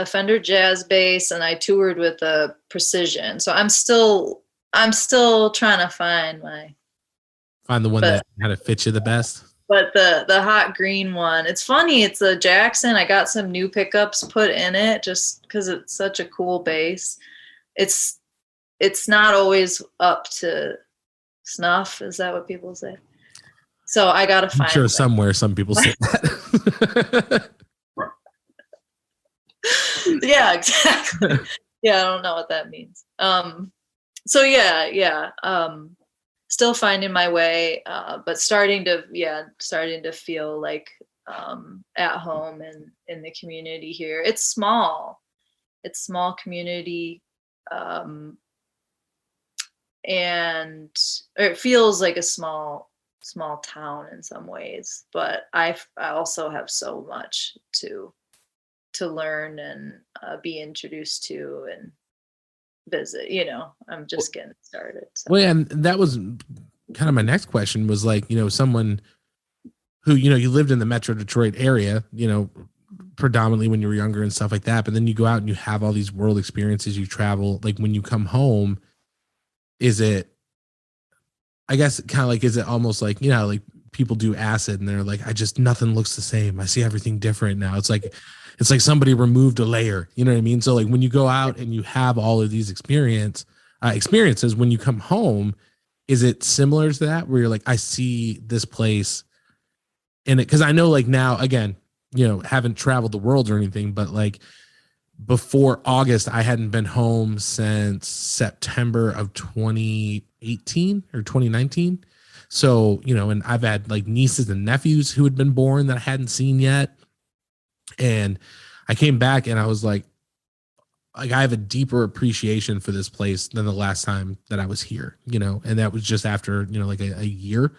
Fender jazz bass, and I toured with a Precision. So I'm still trying to find the one that kind of fits you the best. But the hot green one, it's funny. It's a Jackson. I got some new pickups put in it just because it's such a cool bass. It's not always up to snuff. Is that what people say? So I gotta find. I'm sure somewhere some people say that. Yeah, exactly. Yeah, I don't know what that means. So yeah. Still finding my way, but starting to feel like at home in the community here. It's small community, and it feels like a small town in some ways, but I also have so much to learn and be introduced to and visit. I'm just getting started. So. Well, and that was kind of my next question was like, someone who, you lived in the Metro Detroit area, predominantly when you were younger and stuff like that, but then you go out and you have all these world experiences, you travel. Like when you come home, is it, I guess, kind of like, is it almost like, like people do acid and they're like, nothing looks the same. I see everything different now. It's like somebody removed a layer, you know what I mean? So like when you go out and you have all of these experiences, when you come home, is it similar to that where you're like, I see this place in it? Cause I know like now, again, haven't traveled the world or anything, but like before August, I hadn't been home since September of 2018 or 2019. So, and I've had like nieces and nephews who had been born that I hadn't seen yet. And I came back and I was like I have a deeper appreciation for this place than the last time that I was here, and that was just after, like a year.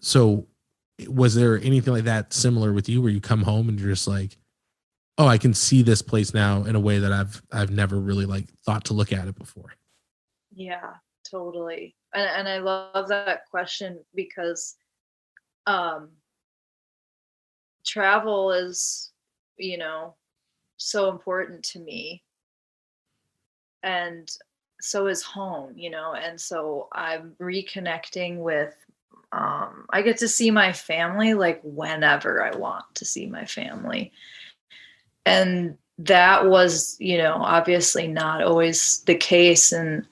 So was there anything like that similar with you where you come home and you're just like, oh, I can see this place now in a way that I've never really like thought to look at it before. Yeah, totally. And I love that question because travel is, you know, so important to me. And so is home, and so I'm reconnecting with I get to see my family like whenever I want to see my family. And that was, obviously not always the case. And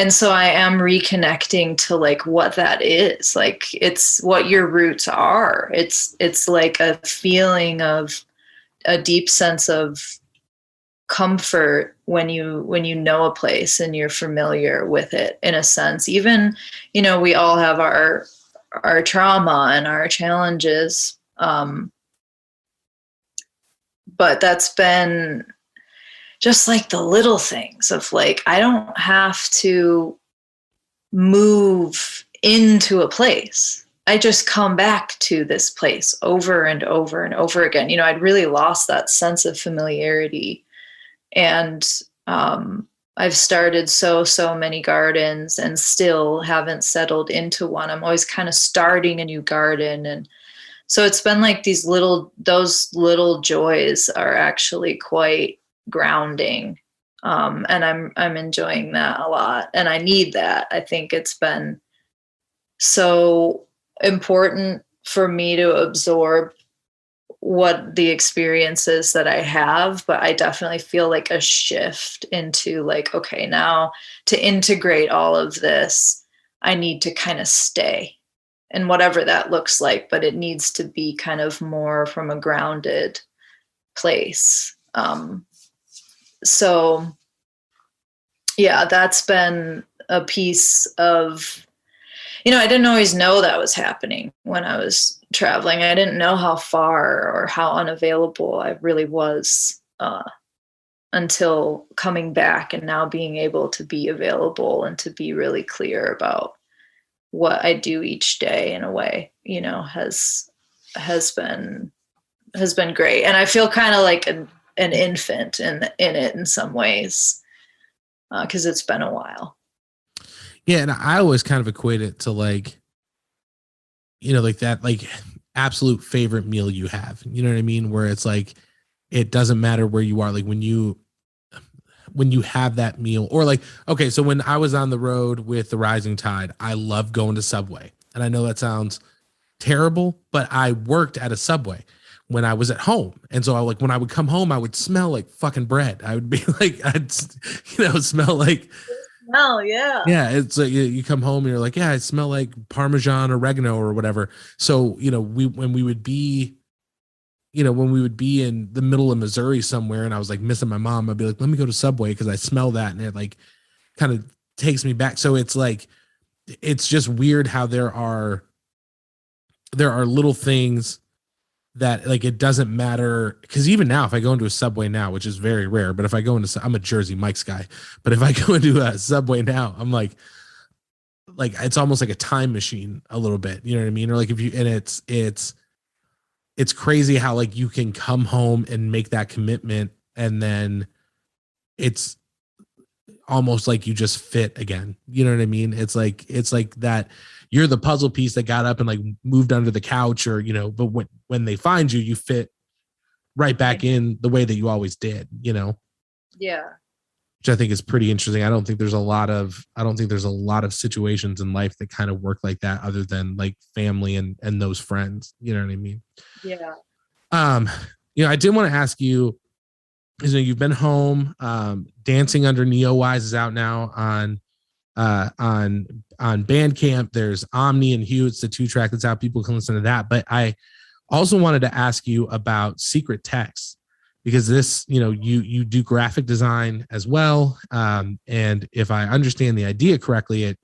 so I am reconnecting to like what that is. Like it's what your roots are. It's like a feeling of a deep sense of comfort when you know a place and you're familiar with it in a sense. Even, we all have our trauma and our challenges. But that's been just like the little things of like, I don't have to move into a place. I just come back to this place over and over and over again. I'd really lost that sense of familiarity. And I've started so many gardens and still haven't settled into one. I'm always kind of starting a new garden. And so it's been like those little joys are actually quite grounding. And I'm enjoying that a lot. And I need that. I think it's been so important for me to absorb what the experiences that I have, but I definitely feel like a shift into like, okay, now to integrate all of this, I need to kind of stay, and whatever that looks like, but it needs to be kind of more from a grounded place. So yeah, that's been a piece of, I didn't always know that was happening when I was traveling. I didn't know how far or how unavailable I really was until coming back and now being able to be available and to be really clear about what I do each day in a way, has been great. And I feel kind of like an infant in it in some ways because it's been a while. Yeah, and I always kind of equate it to like, like that, like absolute favorite meal you have. You know what I mean? Where it's like, it doesn't matter where you are. Like when you have that meal, or like, okay, so when I was on the road with the Rising Tide, I love going to Subway. And I know that sounds terrible, but I worked at a Subway when I was at home. And so when I would come home, I would smell like fucking bread. I would be like, I'd, smell like, oh yeah. Yeah, it's like you come home and you're like, yeah, I smell like Parmesan oregano or whatever. So, when we would be in the middle of Missouri somewhere and I was like missing my mom, I'd be like, let me go to Subway because I smell that. And it like kind of takes me back. So it's like, it's just weird how there are little things that like, it doesn't matter. Cause even now, if I go into a Subway now, which is very rare, but if I go into, I'm a Jersey Mike's guy, but if I go into a Subway now, I'm like it's almost like a time machine a little bit, you know what I mean? Or like it's crazy how like you can come home and make that commitment and then it's almost like you just fit again. You know what I mean? It's like that you're the puzzle piece that got up and like moved under the couch or, but when they find you, you fit right back in the way that you always did, Yeah. Which I think is pretty interesting. I don't think there's a lot of situations in life that kind of work like that other than like family and those friends. You know what I mean? Yeah. I did want to ask you, you've been home, Dancing Under Neowise is out now on Bandcamp. There's Omni and Hue. It's the 2-track that's out. People can listen to that. But I also wanted to ask you about Secretexts because this, you do graphic design as well. And if I understand the idea correctly, it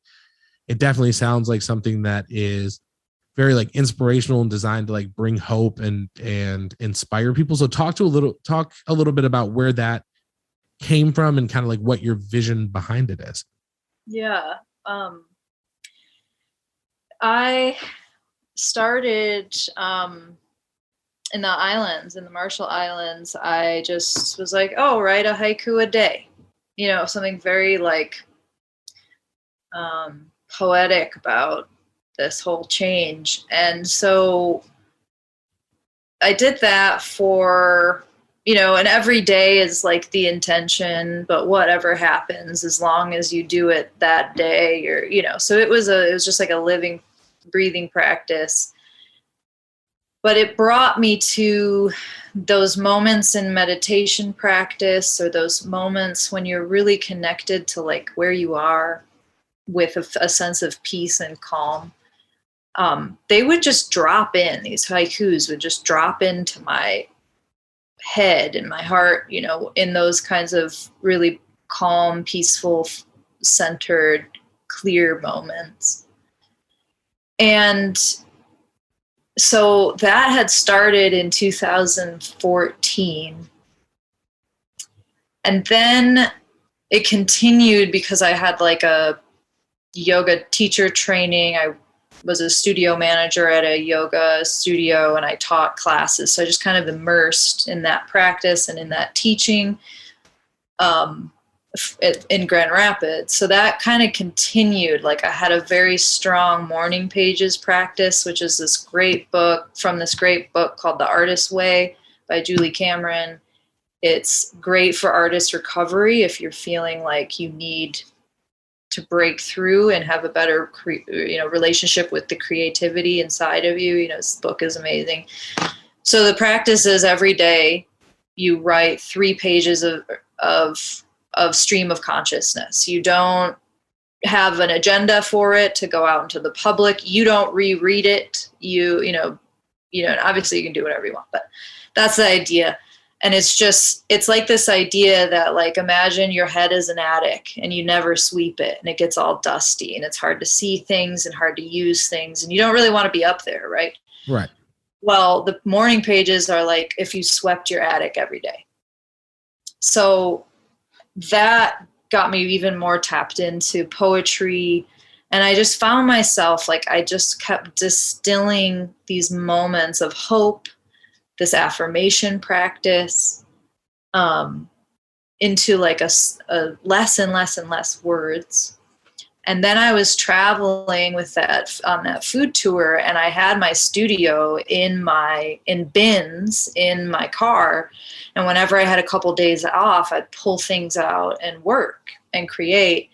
definitely sounds like something that is very like inspirational and designed to like bring hope and inspire people. So talk a little bit about where that came from and kind of like what your vision behind it is. Yeah. I started in the islands, in the Marshall Islands, I just was like, oh, write a haiku a day, something very like poetic about this whole change. And so I did that for, and every day is like the intention, but whatever happens, as long as you do it that day, so it was just like a living, breathing practice. But it brought me to those moments in meditation practice, or those moments when you're really connected to like where you are with a sense of peace and calm. They would just drop in, these haikus would just drop into my head and my heart, in those kinds of really calm, peaceful, centered, clear moments. And so that had started in 2014. And then it continued because I had like a yoga teacher training. I was a studio manager at a yoga studio, and I taught classes. So I just kind of immersed in that practice and in that teaching in Grand Rapids. So that kind of continued. Like I had a very strong morning pages practice, which is this great book called The Artist's Way by Julie Cameron. It's great for artist recovery if you're feeling like you need to break through and have a better, relationship with the creativity inside of you. This book is amazing. So the practice is every day you write 3 pages of stream of consciousness. You don't have an agenda for it to go out into the public. You don't reread it. And obviously you can do whatever you want, but that's the idea. And it's like this idea that, like, imagine your head is an attic and you never sweep it and it gets all dusty and it's hard to see things and hard to use things. And you don't really want to be up there, right? Right. Well, the morning pages are like if you swept your attic every day. So that got me even more tapped into poetry. And I just found myself, like, I just kept distilling these moments of hope, this affirmation practice, into like a less and less and less words. And then I was traveling on that food tour, and I had my studio in bins in my car. And whenever I had a couple days off, I'd pull things out and work and create.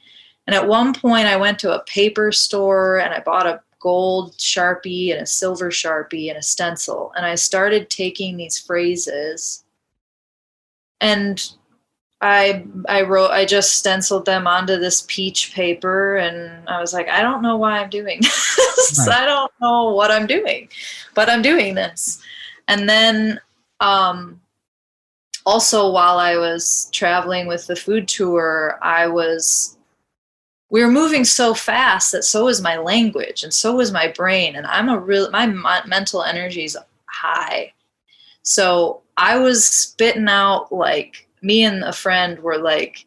And at one point I went to a paper store and I bought a gold Sharpie and a silver Sharpie and a stencil. And I started taking these phrases, and I just stenciled them onto this peach paper, and I was like, I don't know why I'm doing this. Right. I don't know what I'm doing, but I'm doing this. And then also while I was traveling with the food tour, we were moving so fast that so was my language and so was my brain. And my mental energy is high. So I was spitting out, like, me and a friend were like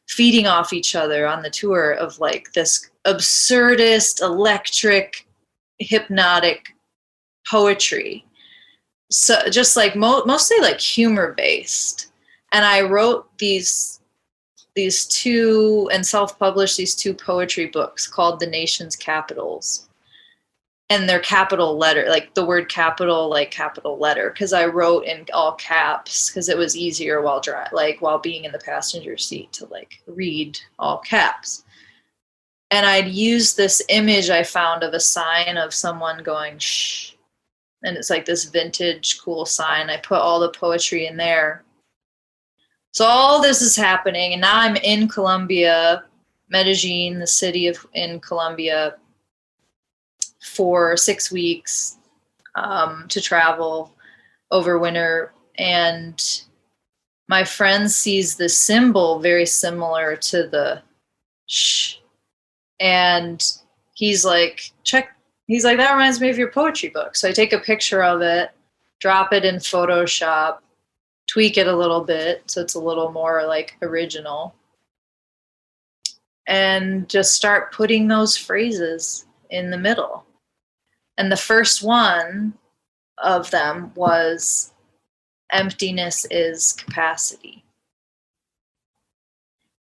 feeding off each other on the tour of like this absurdist, electric, hypnotic poetry. So just like mostly like humor based. And I wrote these 2 and self-published these 2 poetry books called The Nation's Capitals. And they're capital letter, like the word capital, like capital letter, because I wrote in all caps because it was easier while being in the passenger seat to like read all caps. And I'd use this image I found of a sign of someone going shh, and it's like this vintage cool sign. I put all the poetry in there. So all this is happening, and now I'm in Colombia, Medellin, the city in Colombia, for 6 weeks to travel over winter. And my friend sees the symbol very similar to the shh. And he's like, that reminds me of your poetry book. So I take a picture of it, drop it in Photoshop, tweak it a little bit so it's a little more like original, and just start putting those phrases in the middle. And the first one of them was emptiness is capacity.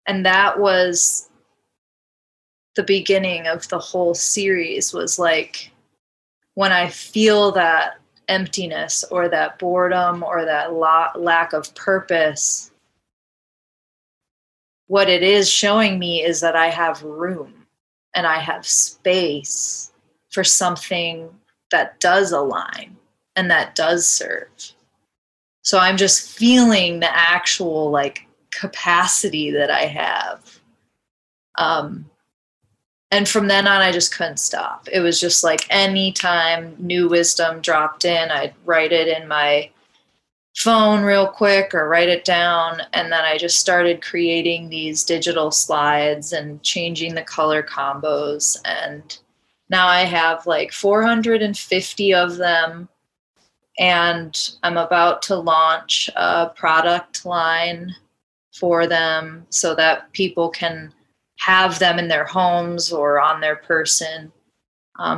And that was the beginning of the whole series, was like, when I feel that emptiness or that boredom or that lack of purpose, what it is showing me is that I have room and I have space for something that does align and that does serve. So I'm just feeling the actual like capacity that I have. And from then on, I just couldn't stop. It was just like anytime new wisdom dropped in, I'd write it in my phone real quick or write it down. And then I just started creating these digital slides and changing the color combos. And now I have like 450 of them. And I'm about to launch a product line for them so that people can have them in their homes or on their person,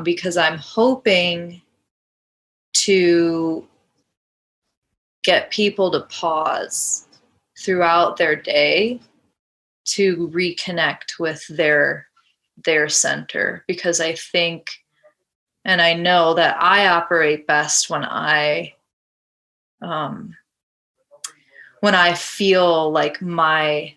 because I'm hoping to get people to pause throughout their day to reconnect with their center, because I think, and I know that I operate best when I feel like my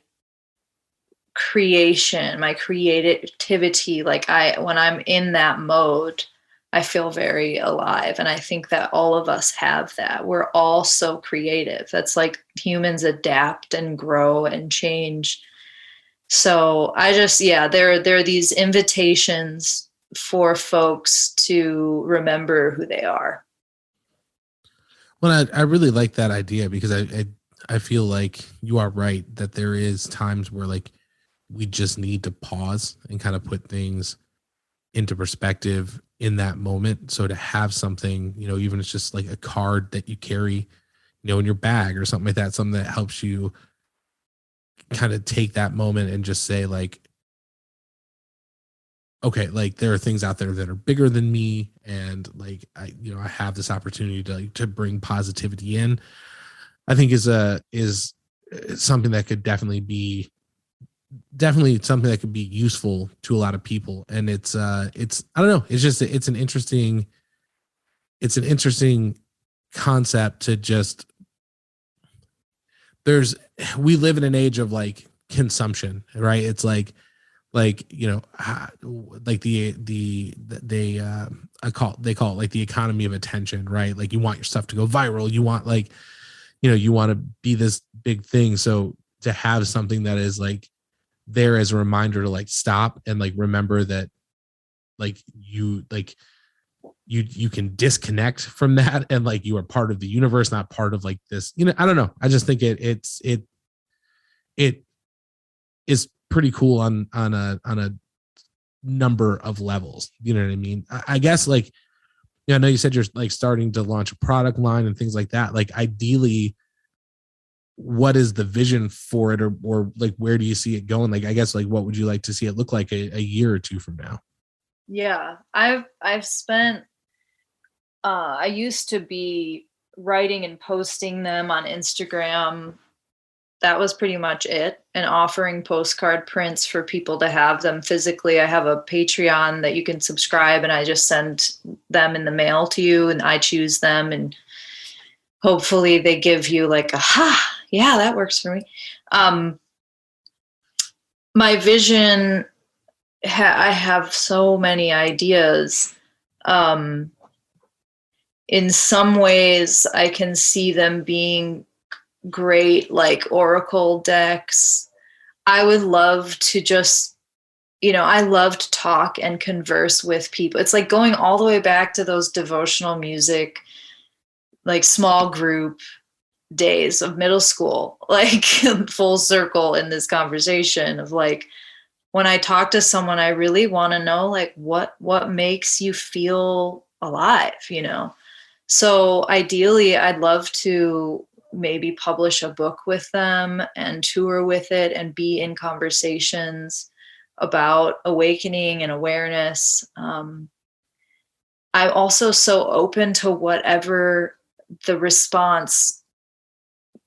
creation, my creativity, like when I'm in that mode, I feel very alive. And I think that all of us have that. We're all so creative. That's like humans adapt and grow and change. So I just, there are these invitations for folks to remember who they are. Well, I really like that idea, because I feel like you are right that there is times where like we just need to pause and kind of put things into perspective in that moment. So to have something, even if it's just like a card that you carry, in your bag or something like that, something that helps you kind of take that moment and just say like, okay, like there are things out there that are bigger than me. And like, I have this opportunity to bring positivity in, I think is something that could definitely something that could be useful to a lot of people. And it's I don't know, it's an interesting concept to just, we live in an age of like consumption, right? It's like they call it like the economy of attention, right? Like you want your stuff to go viral. You want like, you want to be this big thing. So to have something that is like there as a reminder to like stop and like remember that like you can disconnect from that, and like you are part of the universe, not part of like this, I don't know. I just think it is pretty cool on a number of levels. You know what I mean? I guess like, I know you said you're like starting to launch a product line and things like that. Like ideally, what is the vision for it, or like where do you see it going? Like I guess like what would you like to see it look like a year or two from now? Yeah, I've spent I used to be writing and posting them on Instagram. That was pretty much it, and offering postcard prints for people to have them physically. I have a Patreon that you can subscribe, and I just send them in the mail to you, and I choose them, and hopefully they give you like yeah, that works for me. My vision, I have so many ideas. In some ways, I can see them being great, like oracle decks. I would love to just, I love to talk and converse with people. It's like going all the way back to those devotional music, like small group days of middle school, like full circle in this conversation of like, when I talk to someone, I really want to know like what makes you feel alive, So ideally, I'd love to maybe publish a book with them and tour with it and be in conversations about awakening and awareness. I'm also so open to whatever the response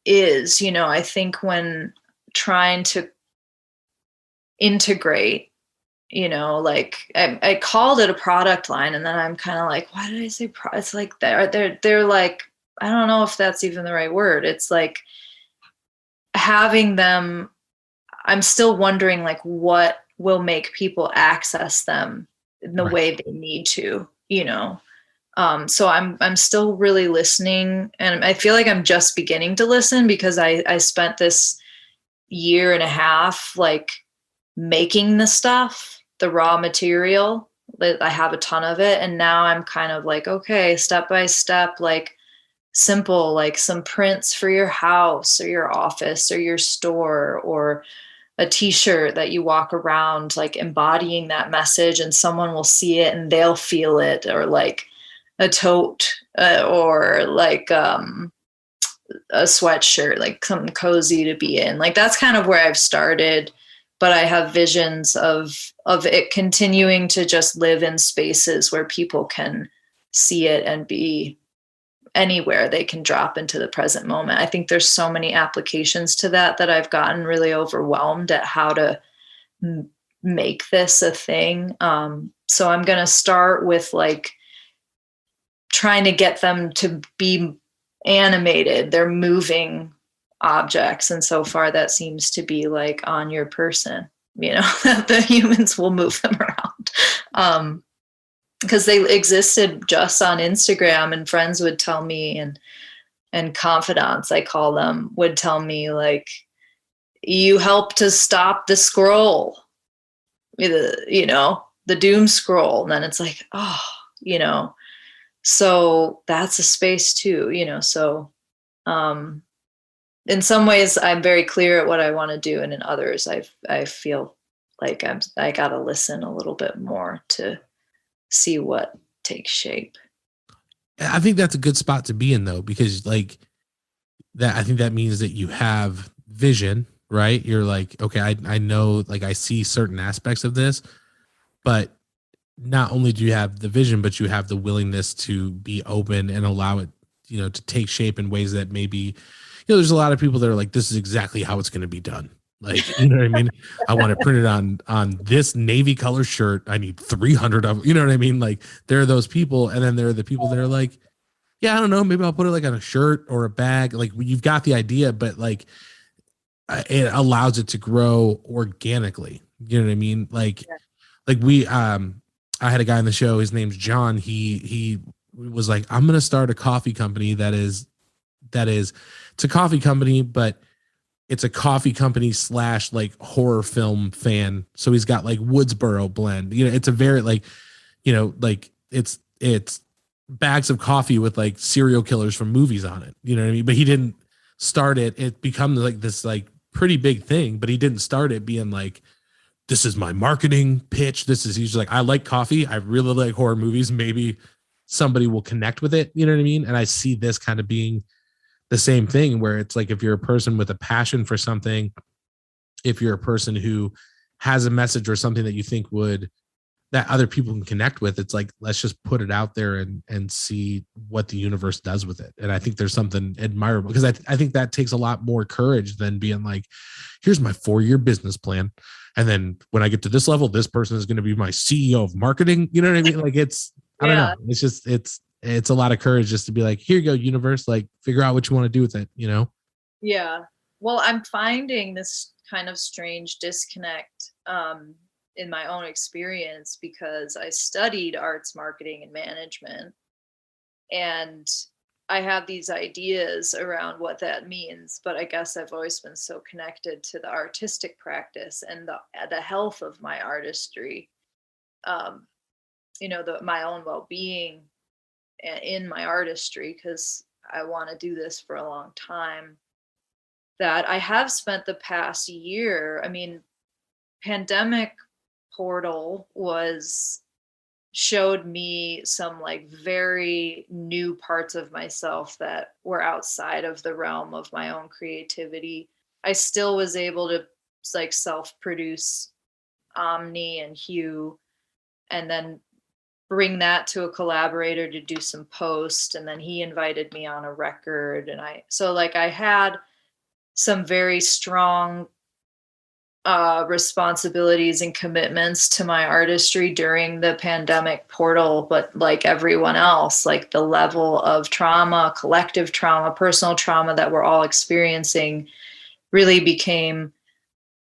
is. I think when trying to integrate, like I called it a product line, and then I'm kind of like, why did I say it's like they're like, I don't know if that's even the right word. It's like having them, I'm still wondering like what will make people access them in the way they need to, so I'm still really listening, and I feel like I'm just beginning to listen because I spent this year and a half like making the stuff, the raw material. I have a ton of it, and now I'm kind of like, okay, step by step, like simple, like some prints for your house or your office or your store, or a t-shirt that you walk around like embodying that message, and someone will see it and they'll feel it, or like a tote, or like a sweatshirt, like something cozy to be in. Like that's kind of where I've started, but I have visions of it continuing to just live in spaces where people can see it and be anywhere they can drop into the present moment. I think there's so many applications to that I've gotten really overwhelmed at how to make this a thing. So I'm going to start with like trying to get them to be animated. They're moving objects. And so far that seems to be like on your person, that the humans will move them around. Because they existed just on Instagram, and friends would tell me, and confidants, I call them, would tell me like, you help to stop the scroll, the doom scroll. And then it's like, so that's a space too, so in some ways I'm very clear at what I want to do. And in others, I feel like I got to listen a little bit more to see what takes shape. I think that's a good spot to be in though, because like that, I think that means that you have vision, right? You're like, okay, I know, like I see certain aspects of this, but not only do you have the vision, but you have the willingness to be open and allow it, to take shape in ways that maybe, there's a lot of people that are like, this is exactly how it's going to be done. Like, you know what I mean? I want to print it on this navy color shirt. I need 300 of, you know what I mean? Like there are those people. And then there are the people that are like, yeah, I don't know. Maybe I'll put it like on a shirt or a bag. Like you've got the idea, but like it allows it to grow organically. You know what I mean? Like, like I had a guy on the show, his name's John. He was like, I'm going to start a coffee company that is, it's a coffee company, but it's a coffee company / like horror film fan. So he's got like Woodsboro blend, it's a very like, like it's bags of coffee with like serial killers from movies on it. You know what I mean? But he didn't start it. It becomes like this like pretty big thing, but he didn't start it being like, this is my marketing pitch. He's like, I like coffee. I really like horror movies. Maybe somebody will connect with it. You know what I mean? And I see this kind of being the same thing where it's like, if you're a person with a passion for something, if you're a person who has a message or something that you think that other people can connect with, it's like, let's just put it out there and see what the universe does with it. And I think there's something admirable, because I think that takes a lot more courage than being like, here's my 4-year business plan. And then when I get to this level, this person is going to be my CEO of marketing. You know what I mean? Like I don't know. It's just, it's a lot of courage just to be like, here you go, universe, like figure out what you want to do with it, Yeah. Well, I'm finding this kind of strange disconnect in my own experience, because I studied arts marketing and management, and I have these ideas around what that means, but I guess I've always been so connected to the artistic practice and the health of my artistry, my own well-being in my artistry, because I want to do this for a long time, that I have spent the past year, pandemic portal showed me some like very new parts of myself that were outside of the realm of my own creativity. I still was able to like self-produce Omni and Hue, and then bring that to a collaborator to do some post. And then he invited me on a record. And I had some very strong responsibilities and commitments to my artistry during the pandemic portal. But like everyone else, like the level of trauma, collective trauma, personal trauma that we're all experiencing really became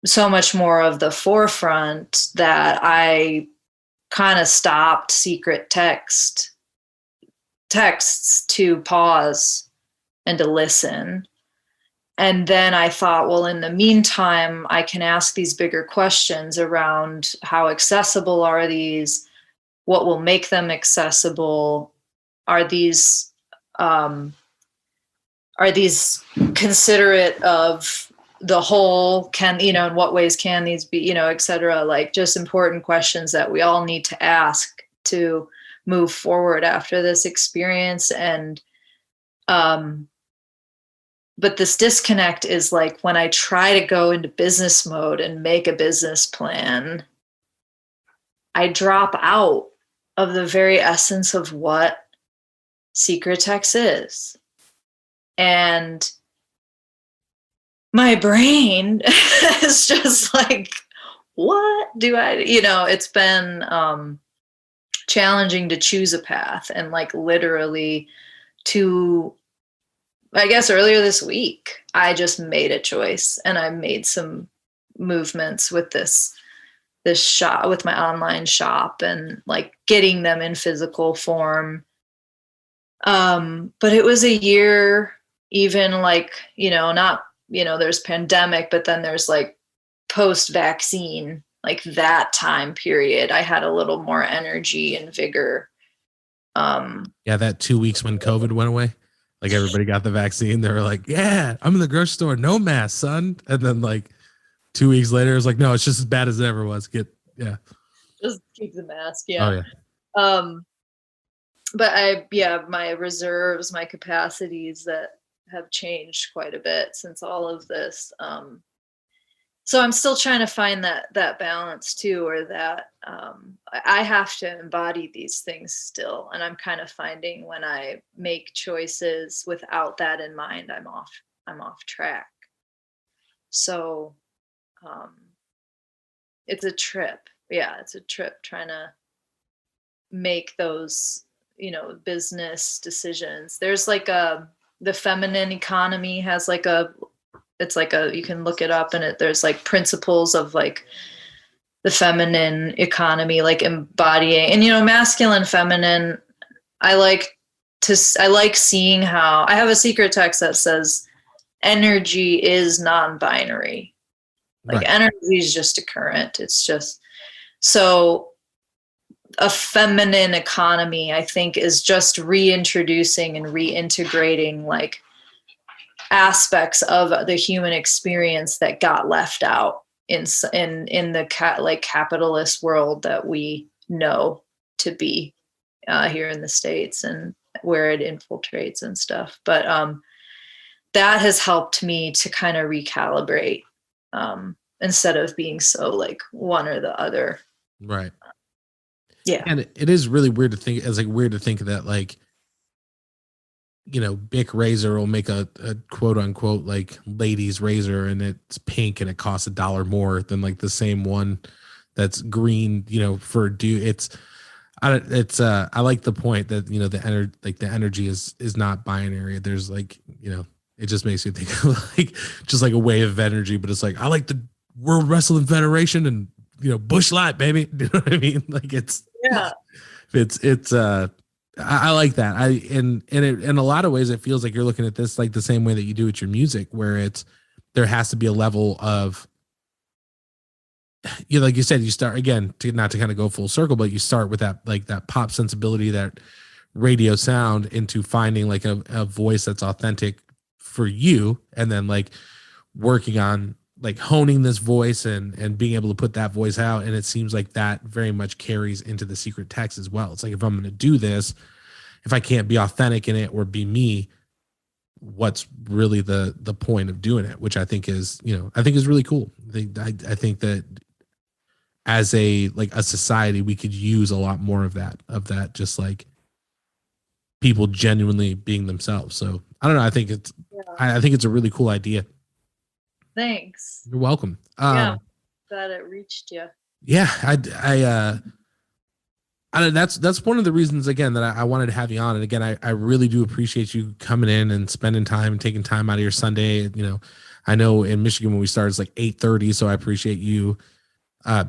so much more of the forefront that I kind of stopped texts to pause and to listen. And then I thought, well, in the meantime, I can ask these bigger questions around how accessible are these? What will make them accessible? Are these considerate of the whole? In what ways can these be, et cetera, like just important questions that we all need to ask to move forward after this experience. And, but this disconnect is like when I try to go into business mode and make a business plan, I drop out of the very essence of what Secretexts is. And my brain is just like, what do I, it's been challenging to choose a path. And like literally I guess earlier this week, I just made a choice and I made some movements with this shop, with my online shop, and like getting them in physical form. But it was a year, even like, not, there's pandemic, but then there's like post-vaccine, like that time period, I had a little more energy and vigor. That 2 weeks when COVID went away. Like everybody got the vaccine. They were like, yeah, I'm in the grocery store. No mask, son. And then like 2 weeks later, it was like, no, it's just as bad as it ever was. Just keep the mask. Yeah. Oh, yeah. But my reserves, my capacities that have changed quite a bit since all of this. So I'm still trying to find that balance too, or that I have to embody these things still. And I'm kind of finding when I make choices without that in mind, I'm off track. So it's a trip. Yeah, it's a trip trying to make those, business decisions. There's like the feminine economy has like you can look it up, and there's like principles of like the feminine economy, like embodying, and masculine, feminine. I like seeing how I have a secret text that says energy is non-binary. Like right. Energy is just a current. It's just so a feminine economy, I think, is just reintroducing and reintegrating like aspects of the human experience that got left out in the capitalist world that we know to be here in the States, and where it infiltrates and stuff. But that has helped me to kind of recalibrate instead of being so like one or the other. Right. Yeah. And it is really weird to think that like, Bic razor will make a quote unquote like ladies razor, and it's pink and it costs $1 more than like the same one that's green, for a dude. I like the point that, the energy is not binary. There's like, it just makes you think of like, just like a wave of energy, but it's like, I like the World Wrestling Federation and, Bush Light, baby. You know what I mean? Like I like that. In a lot of ways, it feels like you're looking at this like the same way that you do with your music, where there has to be a level of, like you said, you start again not to kind of go full circle, but you start with that like that pop sensibility, that radio sound, into finding like a voice that's authentic for you, and then like working on like honing this voice and being able to put that voice out. And it seems like that very much carries into the secret text as well. It's like, if I'm going to do this, if I can't be authentic in it or be me, what's really the point of doing it? Which I think is really cool. I think that as a society, we could use a lot more of that, just like people genuinely being themselves. So I don't know. I think it's a really cool idea. Thanks. You're welcome. Glad it reached you. Yeah. That's one of the reasons, again, that I wanted to have you on. And again, I really do appreciate you coming in and spending time and taking time out of your Sunday. I know in Michigan when we started, it's like 8:30. So I appreciate you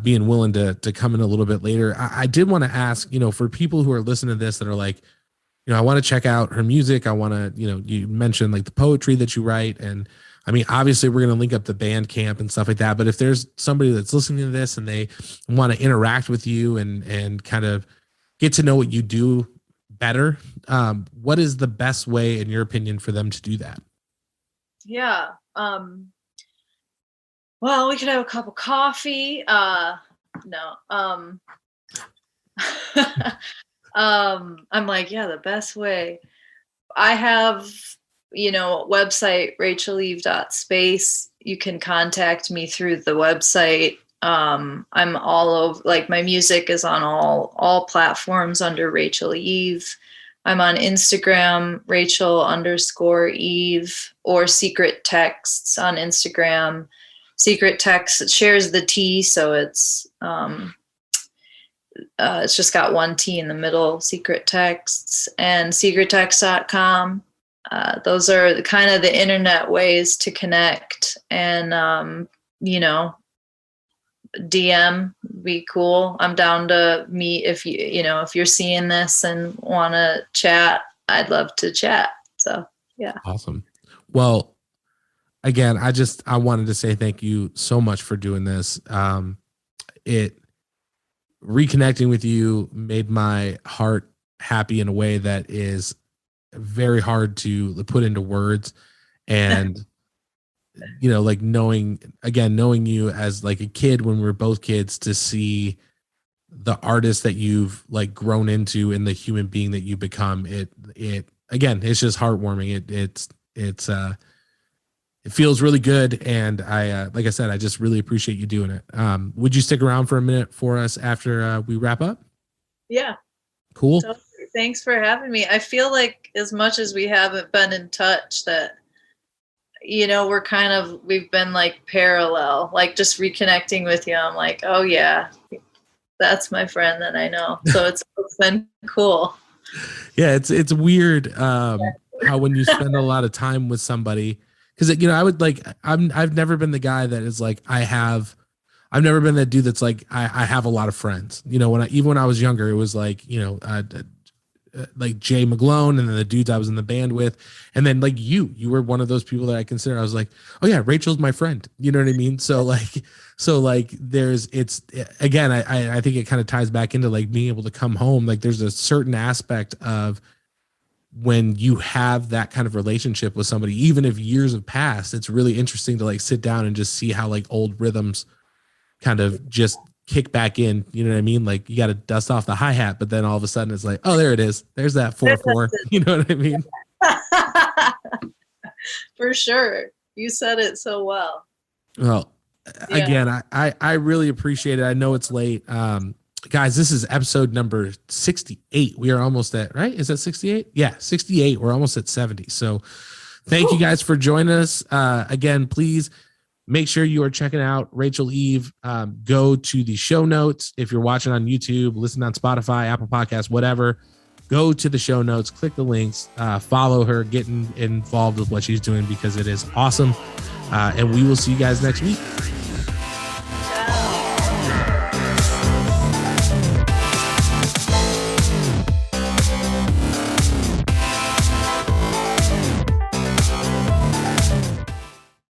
being willing to come in a little bit later. I did want to ask, for people who are listening to this that are like, I want to check out her music. I want to, you mentioned like the poetry that you write. And I mean, obviously we're going to link up the Bandcamp and stuff like that. But if there's somebody that's listening to this and they want to interact with you and kind of get to know what you do better, what is the best way, in your opinion, for them to do that? Yeah. Well, we could have a cup of coffee. No. I'm like, yeah, the best way. I have, website racheleeve.space. You can contact me through the website. I'm all over, like my music is on all platforms under Rachele Eve. I'm on Instagram, Rachel_Eve, or Secretexts on Instagram. Secretexts shares the T, so it's just got one T in the middle. Secretexts and secretexts.com. Those are the internet ways to connect, and DM be cool. I'm down to meet if if you're seeing this and want to chat. I'd love to chat. So yeah. Awesome. Well, again, I wanted to say thank you so much for doing this. Reconnecting with you made my heart happy in a way that is very hard to put into words. And like knowing you as like a kid when we were both kids, to see the artist that you've like grown into and the human being that you become, it again, it's just heartwarming. It feels really good. And I, like I said, I just really appreciate you doing it. Would you stick around for a minute for us after we wrap up? Yeah. Cool. So, thanks for having me. I feel like as much as we haven't been in touch, that we've been like parallel, like just reconnecting with you. I'm like, oh yeah, that's my friend that I know. So it's been cool. Yeah. It's weird. How when you spend a lot of time with somebody, because I would like, I've never been the guy that is like, I've never been that dude that's like, I have a lot of friends, even when I was younger, it was like, like Jay McGlone and then the dudes I was in the band with. And then like you were one of those people that I consider, I was like, oh yeah, Rachel's my friend. You know what I mean? So like again, I think it kind of ties back into like being able to come home. Like there's a certain aspect of when you have that kind of relationship with somebody, even if years have passed, it's really interesting to like sit down and just see how like old rhythms kind of just kick back in. You know what I mean? Like you got to dust off the hi-hat, but then all of a sudden it's like, oh, there it is. There's that 4/4. You know what I mean? For sure. You said it so well. Well, again, I really appreciate it. I know it's late. Guys, this is episode number 68. We are almost at, right? Is that 68? Yeah, 68. We're almost at 70. So thank you guys for joining us. Again, please make sure you are checking out Rachele Eve. Go to the show notes. If you're watching on YouTube, listen on Spotify, Apple Podcasts, whatever, go to the show notes, click the links, follow her, get involved with what she's doing because it is awesome. And we will see you guys next week.